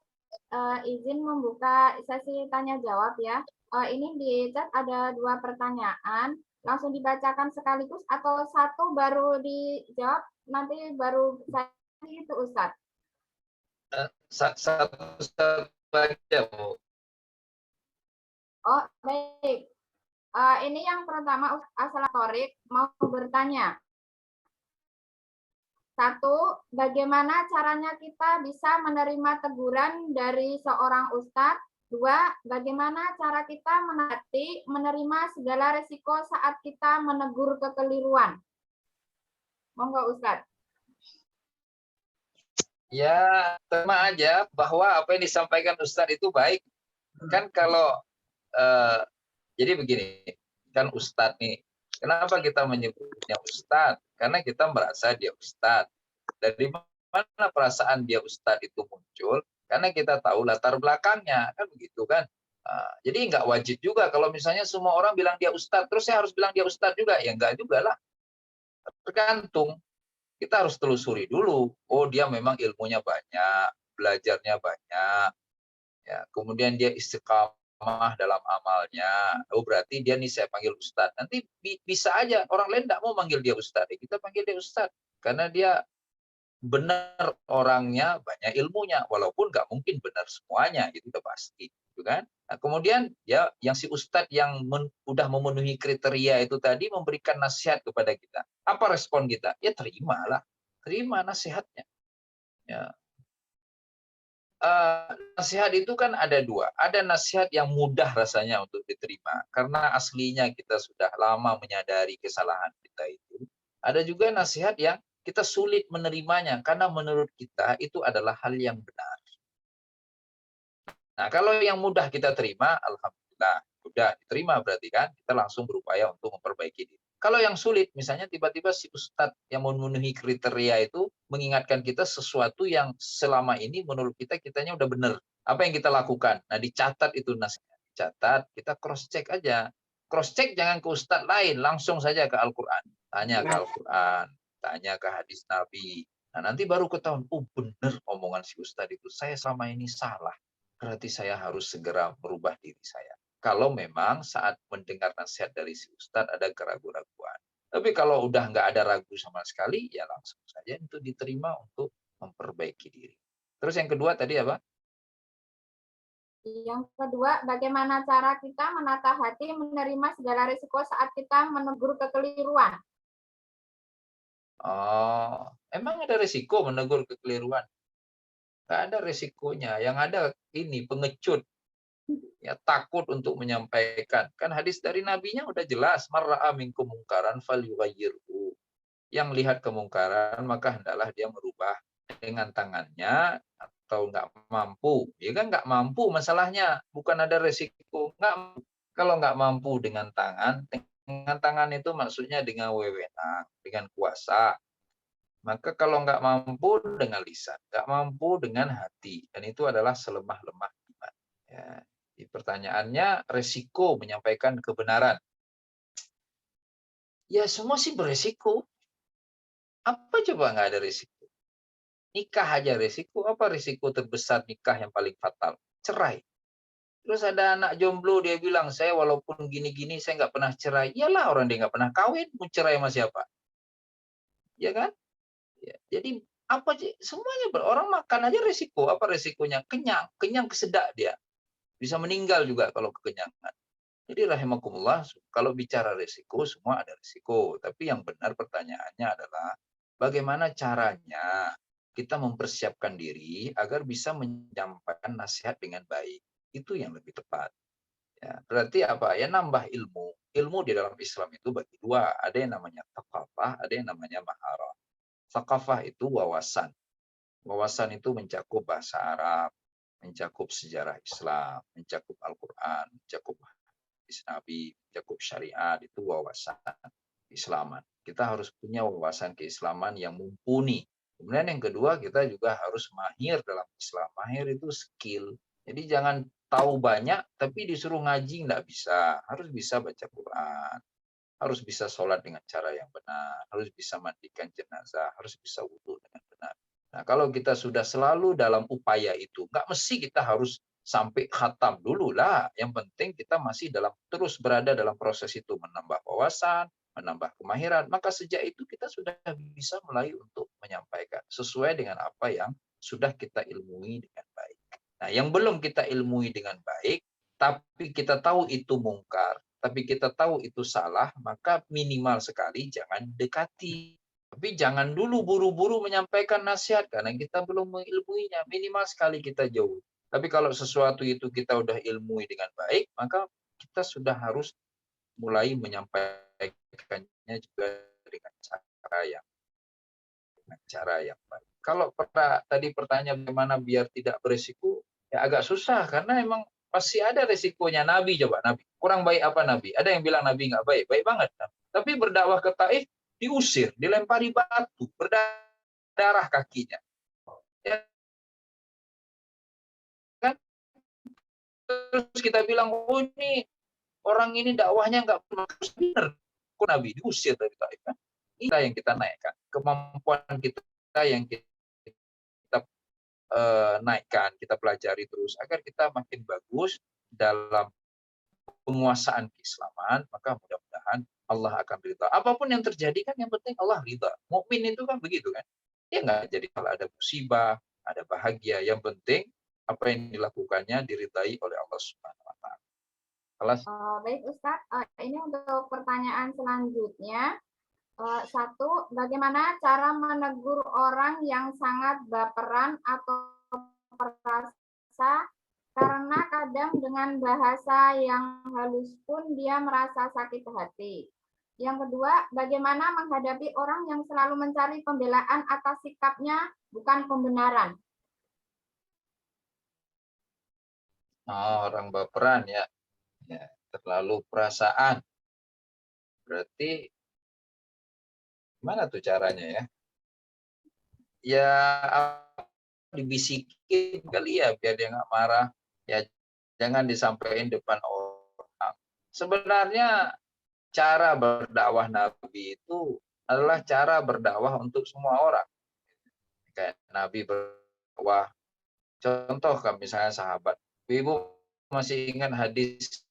izin membuka sesi tanya jawab ya. Ini di chat ada 2 pertanyaan. Langsung dibacakan sekaligus atau satu baru dijawab nanti baru saya itu Ustadz. Satu aja, Bu. Oh, baik. Ini yang pertama, Assalamualaikum, mau bertanya. 1, bagaimana caranya kita bisa menerima teguran dari seorang ustadz? 2, bagaimana cara kita menerima segala resiko saat kita menegur kekeliruan? Monggo Ustadz. Ya, terima aja bahwa apa yang disampaikan Ustadz itu baik. Kan kalau jadi begini, kan Ustadz nih, kenapa kita menyebutnya Ustadz? Karena kita merasa dia Ustadz. Dari mana perasaan dia Ustadz itu muncul? Karena kita tahu latar belakangnya, kan begitu kan? Jadi nggak wajib juga kalau misalnya semua orang bilang dia Ustadz, terus saya harus bilang dia Ustadz juga, ya nggak juga lah. Tergantung. Kita harus telusuri dulu. Oh, dia memang ilmunya banyak, belajarnya banyak, ya. Kemudian dia istiqamah dalam amalnya. Oh, berarti dia nih saya panggil Ustadz. Nanti bisa aja orang lain tidak mau manggil dia Ustadz. Kita panggil dia Ustadz karena dia benar orangnya, banyak ilmunya, walaupun nggak mungkin benar semuanya, itu udah pasti, gitu kan? Nah, kemudian ya yang si Ustadz yang udah memenuhi kriteria itu tadi memberikan nasihat kepada kita. Apa respon kita? Ya terimalah, terima nasihatnya. Ya. Nasihat itu kan ada 2. Ada nasihat yang mudah rasanya untuk diterima, karena aslinya kita sudah lama menyadari kesalahan kita itu. Ada juga nasihat yang kita sulit menerimanya, karena menurut kita itu adalah hal yang benar. Nah, kalau yang mudah kita terima, alhamdulillah, sudah diterima berarti kan, kita langsung berupaya untuk memperbaiki diri. Kalau yang sulit, misalnya tiba-tiba si Ustadz yang memenuhi kriteria itu mengingatkan kita sesuatu yang selama ini menurut kita, kitanya udah benar. Apa yang kita lakukan? Nah, dicatat itu nasihatnya. Dicatat, kita cross-check aja. Cross-check jangan ke Ustadz lain, langsung saja ke Al-Quran. Tanya ke Al-Quran, tanya ke hadis Nabi. Nah, nanti baru ketahuan, oh benar omongan si Ustadz itu, saya selama ini salah. Berarti saya harus segera merubah diri saya. Kalau memang saat mendengar nasihat dari si Ustadz ada keraguan-raguan. Tapi kalau udah nggak ada ragu sama sekali, ya langsung saja itu diterima untuk memperbaiki diri. Terus yang kedua tadi apa? Yang kedua, bagaimana cara kita menata hati menerima segala risiko saat kita menegur kekeliruan? Oh, emang ada risiko menegur kekeliruan? Nggak ada risikonya. Yang ada ini pengecut. Ya, takut untuk menyampaikan. Kan hadis dari nabinya udah jelas, marra'a minkum mungkaran falyughayyirhu. Yang lihat kemungkaran maka hendaklah dia merubah dengan tangannya, atau nggak mampu. Ya kan nggak mampu masalahnya, bukan ada resiko. Kalau nggak mampu dengan tangan itu maksudnya dengan wewenang, dengan kuasa. Maka kalau nggak mampu dengan lisan, nggak mampu dengan hati, dan itu adalah selemah-lemah iman. Ya. Di pertanyaannya, resiko menyampaikan kebenaran. Ya semua sih beresiko. Apa coba nggak ada resiko? Nikah aja resiko. Apa resiko terbesar nikah yang paling fatal? Cerai. Terus ada anak jomblo, dia bilang, saya walaupun gini-gini, saya nggak pernah cerai. Iyalah, orang dia nggak pernah kawin, mau cerai sama siapa? Ya kan? Ya, jadi apa sih? Semuanya orang makan aja resiko. Apa resikonya? Kenyang. Kenyang kesedak dia. Bisa meninggal juga kalau kekenyangan. Jadi rahimakumullah, kalau bicara resiko, semua ada resiko. Tapi yang benar pertanyaannya adalah, bagaimana caranya kita mempersiapkan diri agar bisa menyampaikan nasihat dengan baik. Itu yang lebih tepat. Ya, berarti apa? Ya nambah ilmu. Ilmu di dalam Islam itu bagi dua. Ada yang namanya thaqafah, ada yang namanya maharah. Thaqafah itu wawasan. Wawasan itu mencakup bahasa Arab, mencakup sejarah Islam, mencakup Al-Quran, mencakup hadis Nabi, mencakup syariat, itu wawasan keislaman. Kita harus punya wawasan keislaman yang mumpuni. Kemudian yang kedua, kita juga harus mahir dalam Islam. Mahir itu skill. Jadi jangan tahu banyak, tapi disuruh ngaji nggak bisa. Harus bisa baca Quran. Harus bisa sholat dengan cara yang benar. Harus bisa mandikan jenazah. Harus bisa wudhu dengan benar. Nah, kalau kita sudah selalu dalam upaya itu, nggak mesti kita harus sampai khatam dulu lah. Yang penting kita masih terus berada dalam proses itu, menambah wawasan, menambah kemahiran. Maka sejak itu kita sudah bisa mulai untuk menyampaikan sesuai dengan apa yang sudah kita ilmui dengan baik. Nah, yang belum kita ilmui dengan baik, tapi kita tahu itu mungkar, tapi kita tahu itu salah, maka minimal sekali jangan dekati. Tapi jangan dulu buru-buru menyampaikan nasihat karena kita belum mengilmuinya. Minimal sekali kita jauh. Tapi kalau sesuatu itu kita udah ilmui dengan baik, maka kita sudah harus mulai menyampaikannya juga dengan cara yang baik. Kalau tadi pertanyaan bagaimana biar tidak beresiko, ya agak susah karena emang pasti ada resikonya. Nabi coba, Nabi kurang baik apa Nabi? Ada yang bilang Nabi nggak baik, baik banget. Tapi berdakwah ke Taif diusir, dilempari batu, berdarah kakinya. Ya kan? Terus kita bilang, oh ini orang ini dakwahnya nggak benar. Kok Nabi diusir dari Taif kan? Ini yang kita naikkan, kemampuan kita yang kita naikkan, kita pelajari terus agar kita makin bagus dalam penguasaan keislaman, maka mudah-mudahan Allah akan ridha. Apapun yang terjadi kan yang penting Allah ridha. Mukmin itu kan begitu kan. Dia nggak jadi kalau ada musibah, ada bahagia. Yang penting apa yang dilakukannya diridai oleh Allah Subhanahu wa taala. Kelas. Baik Ustadz, ini untuk pertanyaan selanjutnya. Satu, bagaimana cara menegur orang yang sangat baperan atau perasa karena kadang dengan bahasa yang halus pun dia merasa sakit hati. Yang kedua, bagaimana menghadapi orang yang selalu mencari pembelaan atas sikapnya, bukan pembenaran. Orang baperan ya, terlalu perasaan. Berarti gimana tuh caranya ya? Ya dibisikin kali ya biar dia nggak marah. Ya jangan disampaikan depan orang. Sebenarnya cara berdakwah Nabi itu adalah cara berdakwah untuk semua orang. Kayak Nabi berdakwah. Contoh kan misalnya sahabat. Ibu masih ingat hadis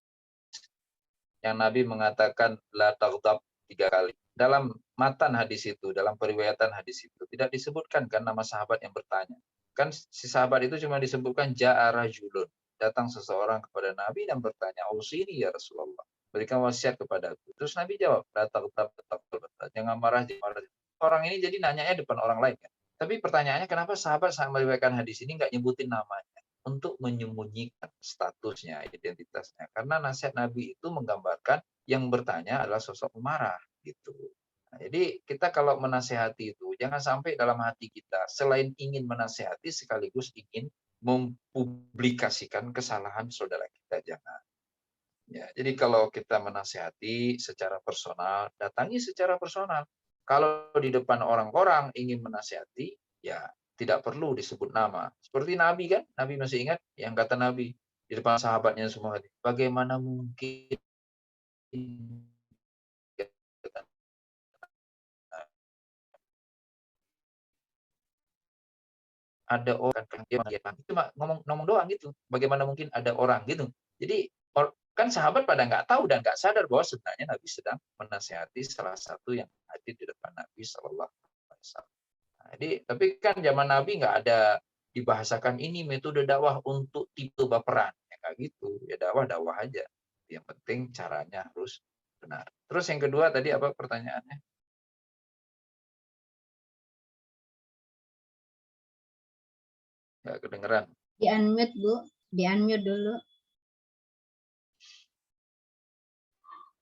yang Nabi mengatakan la taghdab 3 kali. Dalam matan hadis itu, dalam periwayatan hadis itu tidak disebutkan kan nama sahabat yang bertanya. Kan si sahabat itu cuma disebutkan ja'a rajulun. Datang seseorang kepada Nabi dan bertanya, "Ausini ya Rasulullah. Berikan wasiat kepadaku." Terus Nabi jawab, "La taghdab, jangan marah, jangan marah." Orang ini jadi nanyanya depan orang lain kan. Tapi pertanyaannya kenapa sahabat saat meriwayatkan hadis ini nggak nyebutin namanya? Untuk menyembunyikan statusnya, identitasnya. Karena nasihat Nabi itu menggambarkan yang bertanya adalah sosok pemarah gitu. Nah, jadi kita kalau menasehati itu jangan sampai dalam hati kita selain ingin menasehati sekaligus ingin mempublikasikan kesalahan saudara kita, jangan. Ya, jadi kalau kita menasehati secara personal, datangi secara personal. Kalau di depan orang-orang ingin menasihati, ya tidak perlu disebut nama. Seperti Nabi kan, Nabi masih ingat yang kata Nabi di depan sahabatnya semua, bagaimana mungkin ada orang dia cuma ngomong doang gitu. Bagaimana mungkin ada orang gitu. Jadi kan sahabat pada nggak tahu dan nggak sadar bahwa sebenarnya Nabi sedang menasihati salah satu yang hadir di depan Nabi Shallallahu Alaihi Wasallam. Jadi tapi kan zaman Nabi nggak ada dibahasakan ini metode dakwah untuk tipe baperan, ya kayak gitu. Ya dakwah aja. Yang penting caranya harus benar. Terus yang kedua tadi apa pertanyaannya? Nggak kedengeran. Di-unmute, Bu. Di-unmute dulu.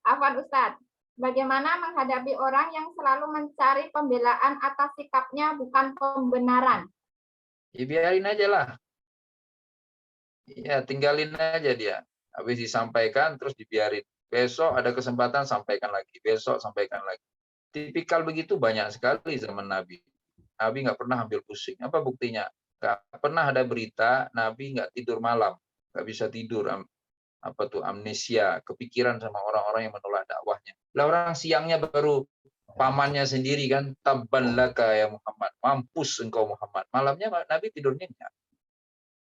Afwan Ustadz, bagaimana menghadapi orang yang selalu mencari pembelaan atas sikapnya bukan pembenaran? Ya biarin aja lah. Ya tinggalin aja dia. Habis disampaikan terus dibiarin. Besok ada kesempatan sampaikan lagi. Besok sampaikan lagi. Tipikal begitu banyak sekali zaman Nabi. Nabi nggak pernah ambil pusing. Apa buktinya? Nggak pernah ada berita Nabi nggak tidur malam. Nggak bisa tidur. Apa tuh amnesia. Kepikiran sama orang-orang yang menolak dakwahnya. Lah orang siangnya baru pamannya sendiri kan. Tabban laka ya Muhammad. Mampus engkau Muhammad. Malamnya Nabi tidurnya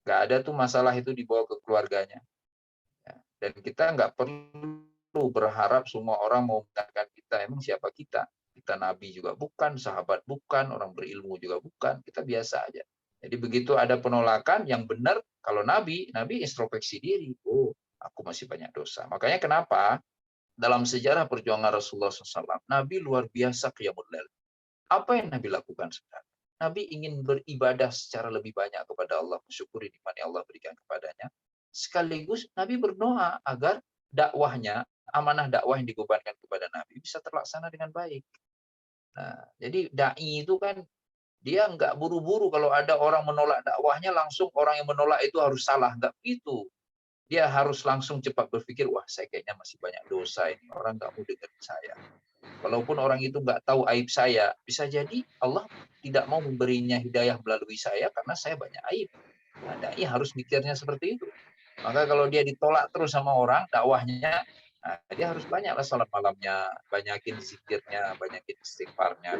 nggak ada tuh masalah itu dibawa ke keluarganya. Dan kita nggak perlu berharap semua orang mau mendengarkan kita. Emang siapa kita? Kita nabi juga bukan, sahabat bukan, orang berilmu juga bukan. Kita biasa aja. Jadi begitu ada penolakan yang benar, kalau nabi introspeksi diri. Oh, aku masih banyak dosa. Makanya kenapa dalam sejarah perjuangan Rasulullah SAW, Nabi luar biasa qiyamul lail. Apa yang Nabi lakukan sebenarnya? Nabi ingin beribadah secara lebih banyak kepada Allah, mensyukuri nikmat yang Allah berikan kepadanya. Sekaligus Nabi berdoa agar dakwahnya, amanah dakwah yang dibebankan kepada Nabi bisa terlaksana dengan baik. Nah, jadi dai itu kan dia nggak buru-buru kalau ada orang menolak dakwahnya langsung orang yang menolak itu harus salah, nggak begitu. Dia harus langsung cepat berpikir, wah saya kayaknya masih banyak dosa ini, orang nggak mau dengerin saya. Walaupun orang itu nggak tahu aib saya, bisa jadi Allah tidak mau memberinya hidayah melalui saya karena saya banyak aib. Nah, dai harus mikirnya seperti itu. Maka kalau dia ditolak terus sama orang dakwahnya, nah, dia harus banyaklah salat malamnya, banyakin zikirnya, banyakin istighfarnya.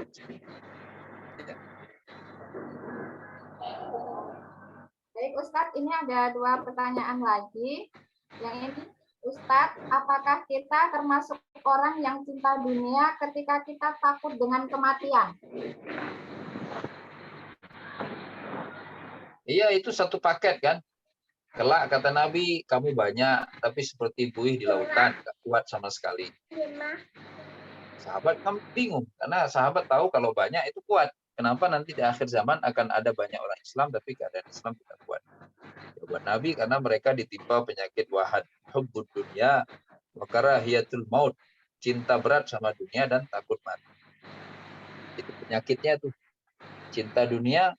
Ya. Baik Ustadz, ini ada 2 pertanyaan lagi. Yang ini, Ustadz, apakah kita termasuk orang yang cinta dunia ketika kita takut dengan kematian? Iya, itu satu paket kan. Kelak kata Nabi, kamu banyak, tapi seperti buih di lautan, nggak kuat sama sekali. Sahabat kan bingung, karena sahabat tahu kalau banyak itu kuat. Kenapa nanti di akhir zaman akan ada banyak orang Islam, tapi keadaan Islam tidak kuat. Jawaban Nabi, karena mereka ditimpa penyakit wahad, hubbud dunya, wa karahiyatul maut, cinta berat sama dunia dan takut mati. Itu penyakitnya tuh, cinta dunia,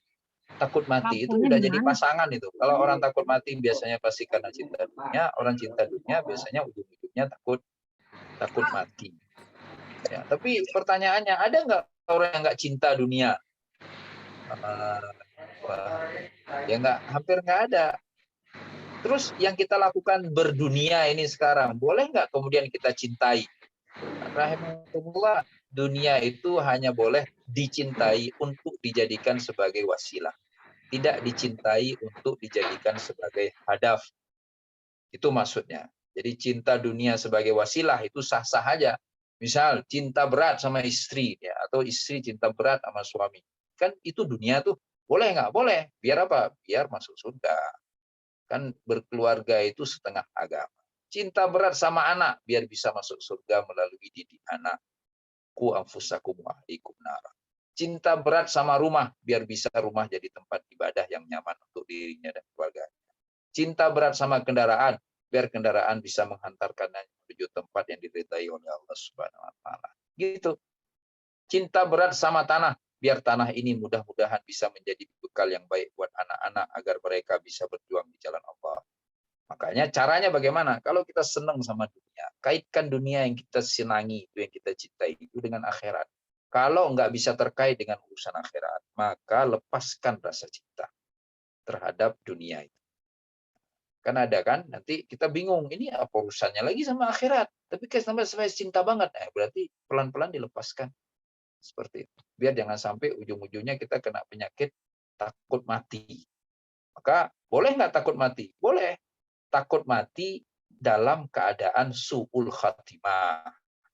takut mati. Itu udah jadi pasangan itu. Kalau orang takut mati biasanya pasti karena cinta dunia, orang cinta dunia biasanya ujung-ujungnya takut mati. Ya, tapi pertanyaannya, ada nggak orang yang nggak cinta dunia? Ya nggak, hampir nggak ada. Terus yang kita lakukan berdunia ini sekarang, boleh nggak kemudian kita cintai? Rahimahullah, dunia itu hanya boleh dicintai untuk dijadikan sebagai wasilah. Tidak dicintai untuk dijadikan sebagai hadaf. Itu maksudnya. Jadi cinta dunia sebagai wasilah itu sah-sah aja. Misal cinta berat sama istri ya, atau istri cinta berat sama suami. Kan itu dunia tuh. Boleh nggak? Boleh. Biar apa? Biar masuk surga. Kan berkeluarga itu setengah agama. Cinta berat sama anak biar bisa masuk surga melalui didik anak. Ku anfusakum wa ahlikum nara. Cinta berat sama rumah biar bisa rumah jadi tempat ibadah yang nyaman untuk dirinya dan keluarganya. Cinta berat sama kendaraan biar kendaraan bisa menghantarkannya menuju tempat yang diridai oleh Allah Subhanahu wa taala. Gitu. Cinta berat sama tanah biar tanah ini mudah-mudahan bisa menjadi bekal yang baik buat anak-anak agar mereka bisa berjuang di jalan Allah. Makanya caranya bagaimana? Kalau kita senang sama dunia, kaitkan dunia yang kita senangi, itu yang kita cintai itu dengan akhirat. Kalau nggak bisa terkait dengan urusan akhirat, maka lepaskan rasa cinta terhadap dunia itu. Kan ada kan, nanti kita bingung, ini apa urusannya lagi sama akhirat? Tapi kayak sampai cinta banget, berarti pelan-pelan dilepaskan. Seperti itu. Biar jangan sampai ujung-ujungnya kita kena penyakit takut mati. Maka boleh nggak takut mati? Boleh. Takut mati dalam keadaan su'ul khatimah.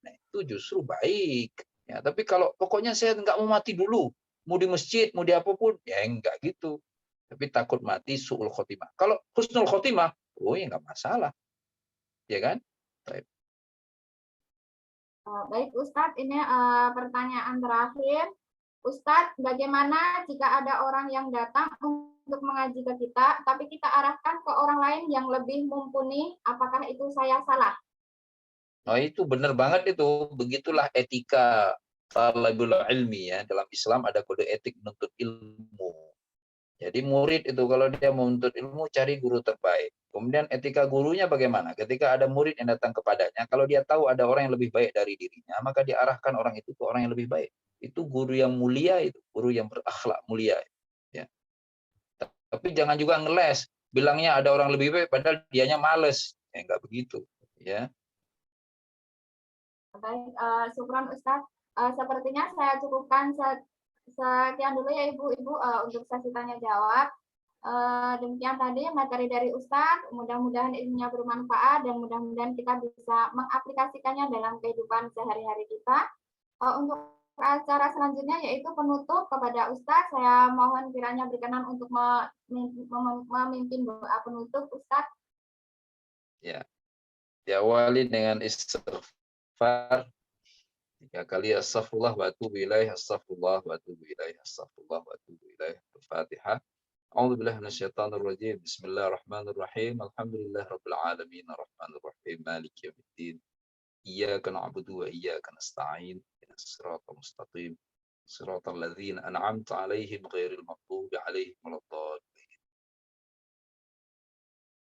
Nah, itu justru baik. Ya, tapi kalau pokoknya saya nggak mau mati dulu, mau di masjid, mau di apapun, ya enggak gitu. Tapi takut mati su'ul khotimah. Kalau husnul khotimah, oh ya nggak masalah. Ya kan? Baik. Baik Ustadz, ini pertanyaan terakhir. Ustadz, bagaimana jika ada orang yang datang untuk mengaji ke kita, tapi kita arahkan ke orang lain yang lebih mumpuni, apakah itu saya salah? Nah, itu benar banget itu. Begitulah etika talabul ilmi ya. Dalam Islam ada kode etik menuntut ilmu. Jadi murid itu kalau dia menuntut ilmu cari guru terbaik. Kemudian etika gurunya bagaimana? Ketika ada murid yang datang kepadanya, kalau dia tahu ada orang yang lebih baik dari dirinya, maka diarahkan orang itu ke orang yang lebih baik. Itu guru yang mulia, itu guru yang berakhlak mulia. Ya. Tapi jangan juga ngeles, bilangnya ada orang lebih baik, padahal dianya males. Ya enggak begitu. Ya. Baik, syukran Ustadz. Sepertinya saya cukupkan sekian dulu ya Ibu-Ibu untuk sesi tanya jawab. Demikian tadi materi dari Ustadz. Mudah-mudahan ilmunya bermanfaat dan mudah-mudahan kita bisa mengaplikasikannya dalam kehidupan sehari-hari kita. Untuk acara selanjutnya yaitu penutup kepada Ustadz. Saya mohon kiranya berkenan untuk memimpin doa penutup Ustadz. Ya. Diawali dengan istighfar 3 kali, astaghfirullah wa atubu ilaih, astaghfirullah wa atubu ilaih, astaghfirullah wa atubu ilaih. Al-Fatihah. A'udzu billahi minasyaitonir rajim. Bismillahirrahmanirrahim. Alhamdulillahi rabbil alamin, arrahmanir rahim, maliki yaumiddin. Iyyaka na'budu wa iyyaka nasta'in. Ihdinas siratal mustaqim. Siratal ladzina an'amta 'alaihim ghairil maghdubi 'alaihim waladdallin.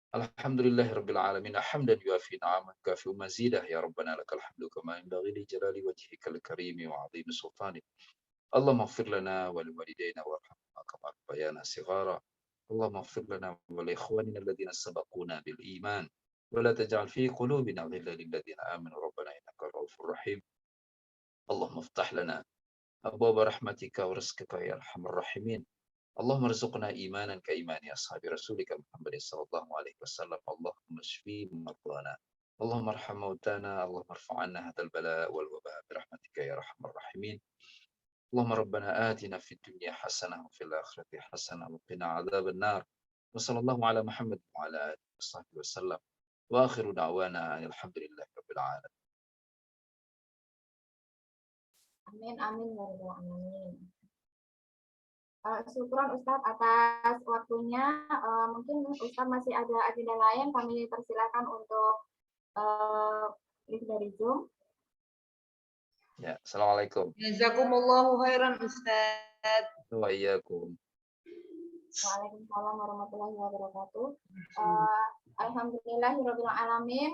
Alhamdulillahi rabbil alamin, hamdan yuafi ni'amah kafi mazidah ya rabbana lakal hamdu kama yanbaghi li jalali wajhikal karimi wa 'azimi sultanik. Allahumma ighfir lana wa liwalidayna warhamhuma kama rabbayana shighara. Allahumma ighfir lana wa li ikhwanina alladhina sabaquna bil iman wa la taj'al fi qulubina ghillan lil ladzina amanu rabbana innaka ra'ufur rahim. Allahumma iftah lana abwaaba rahmatika wa rizqika ya arhamar rahimin. اللهم ارزقنا إيمانا كإيمان أصحاب رسولك محمد صلى الله عليه وسلم. اللهم اشفي مرضانا، اللهم ارحم موتانا، اللهم ارفع عنا هذا البلاء والوباء برحمتك يا أرحم الراحمين. اللهم ربنا آتنا في الدنيا حسنة وفي الآخرة حسنة وقنا عذاب النار. وصلى الله على محمد وعلى آله وصحبه وسلم. وآخر دعوانا أن الحمد لله رب العالمين. Amin, amin, ya rabbal alamin. Syukron Ustadz atas waktunya. Mungkin Ustadz masih ada agenda lain, kami persilakan untuk live dari Zoom. Ya, assalamualaikum. Jazakumullahu khairan Ustaz. Wa iyyakum. Waalaikumsalam warahmatullahi wabarakatuh. Alhamdulillahirabbil alamin.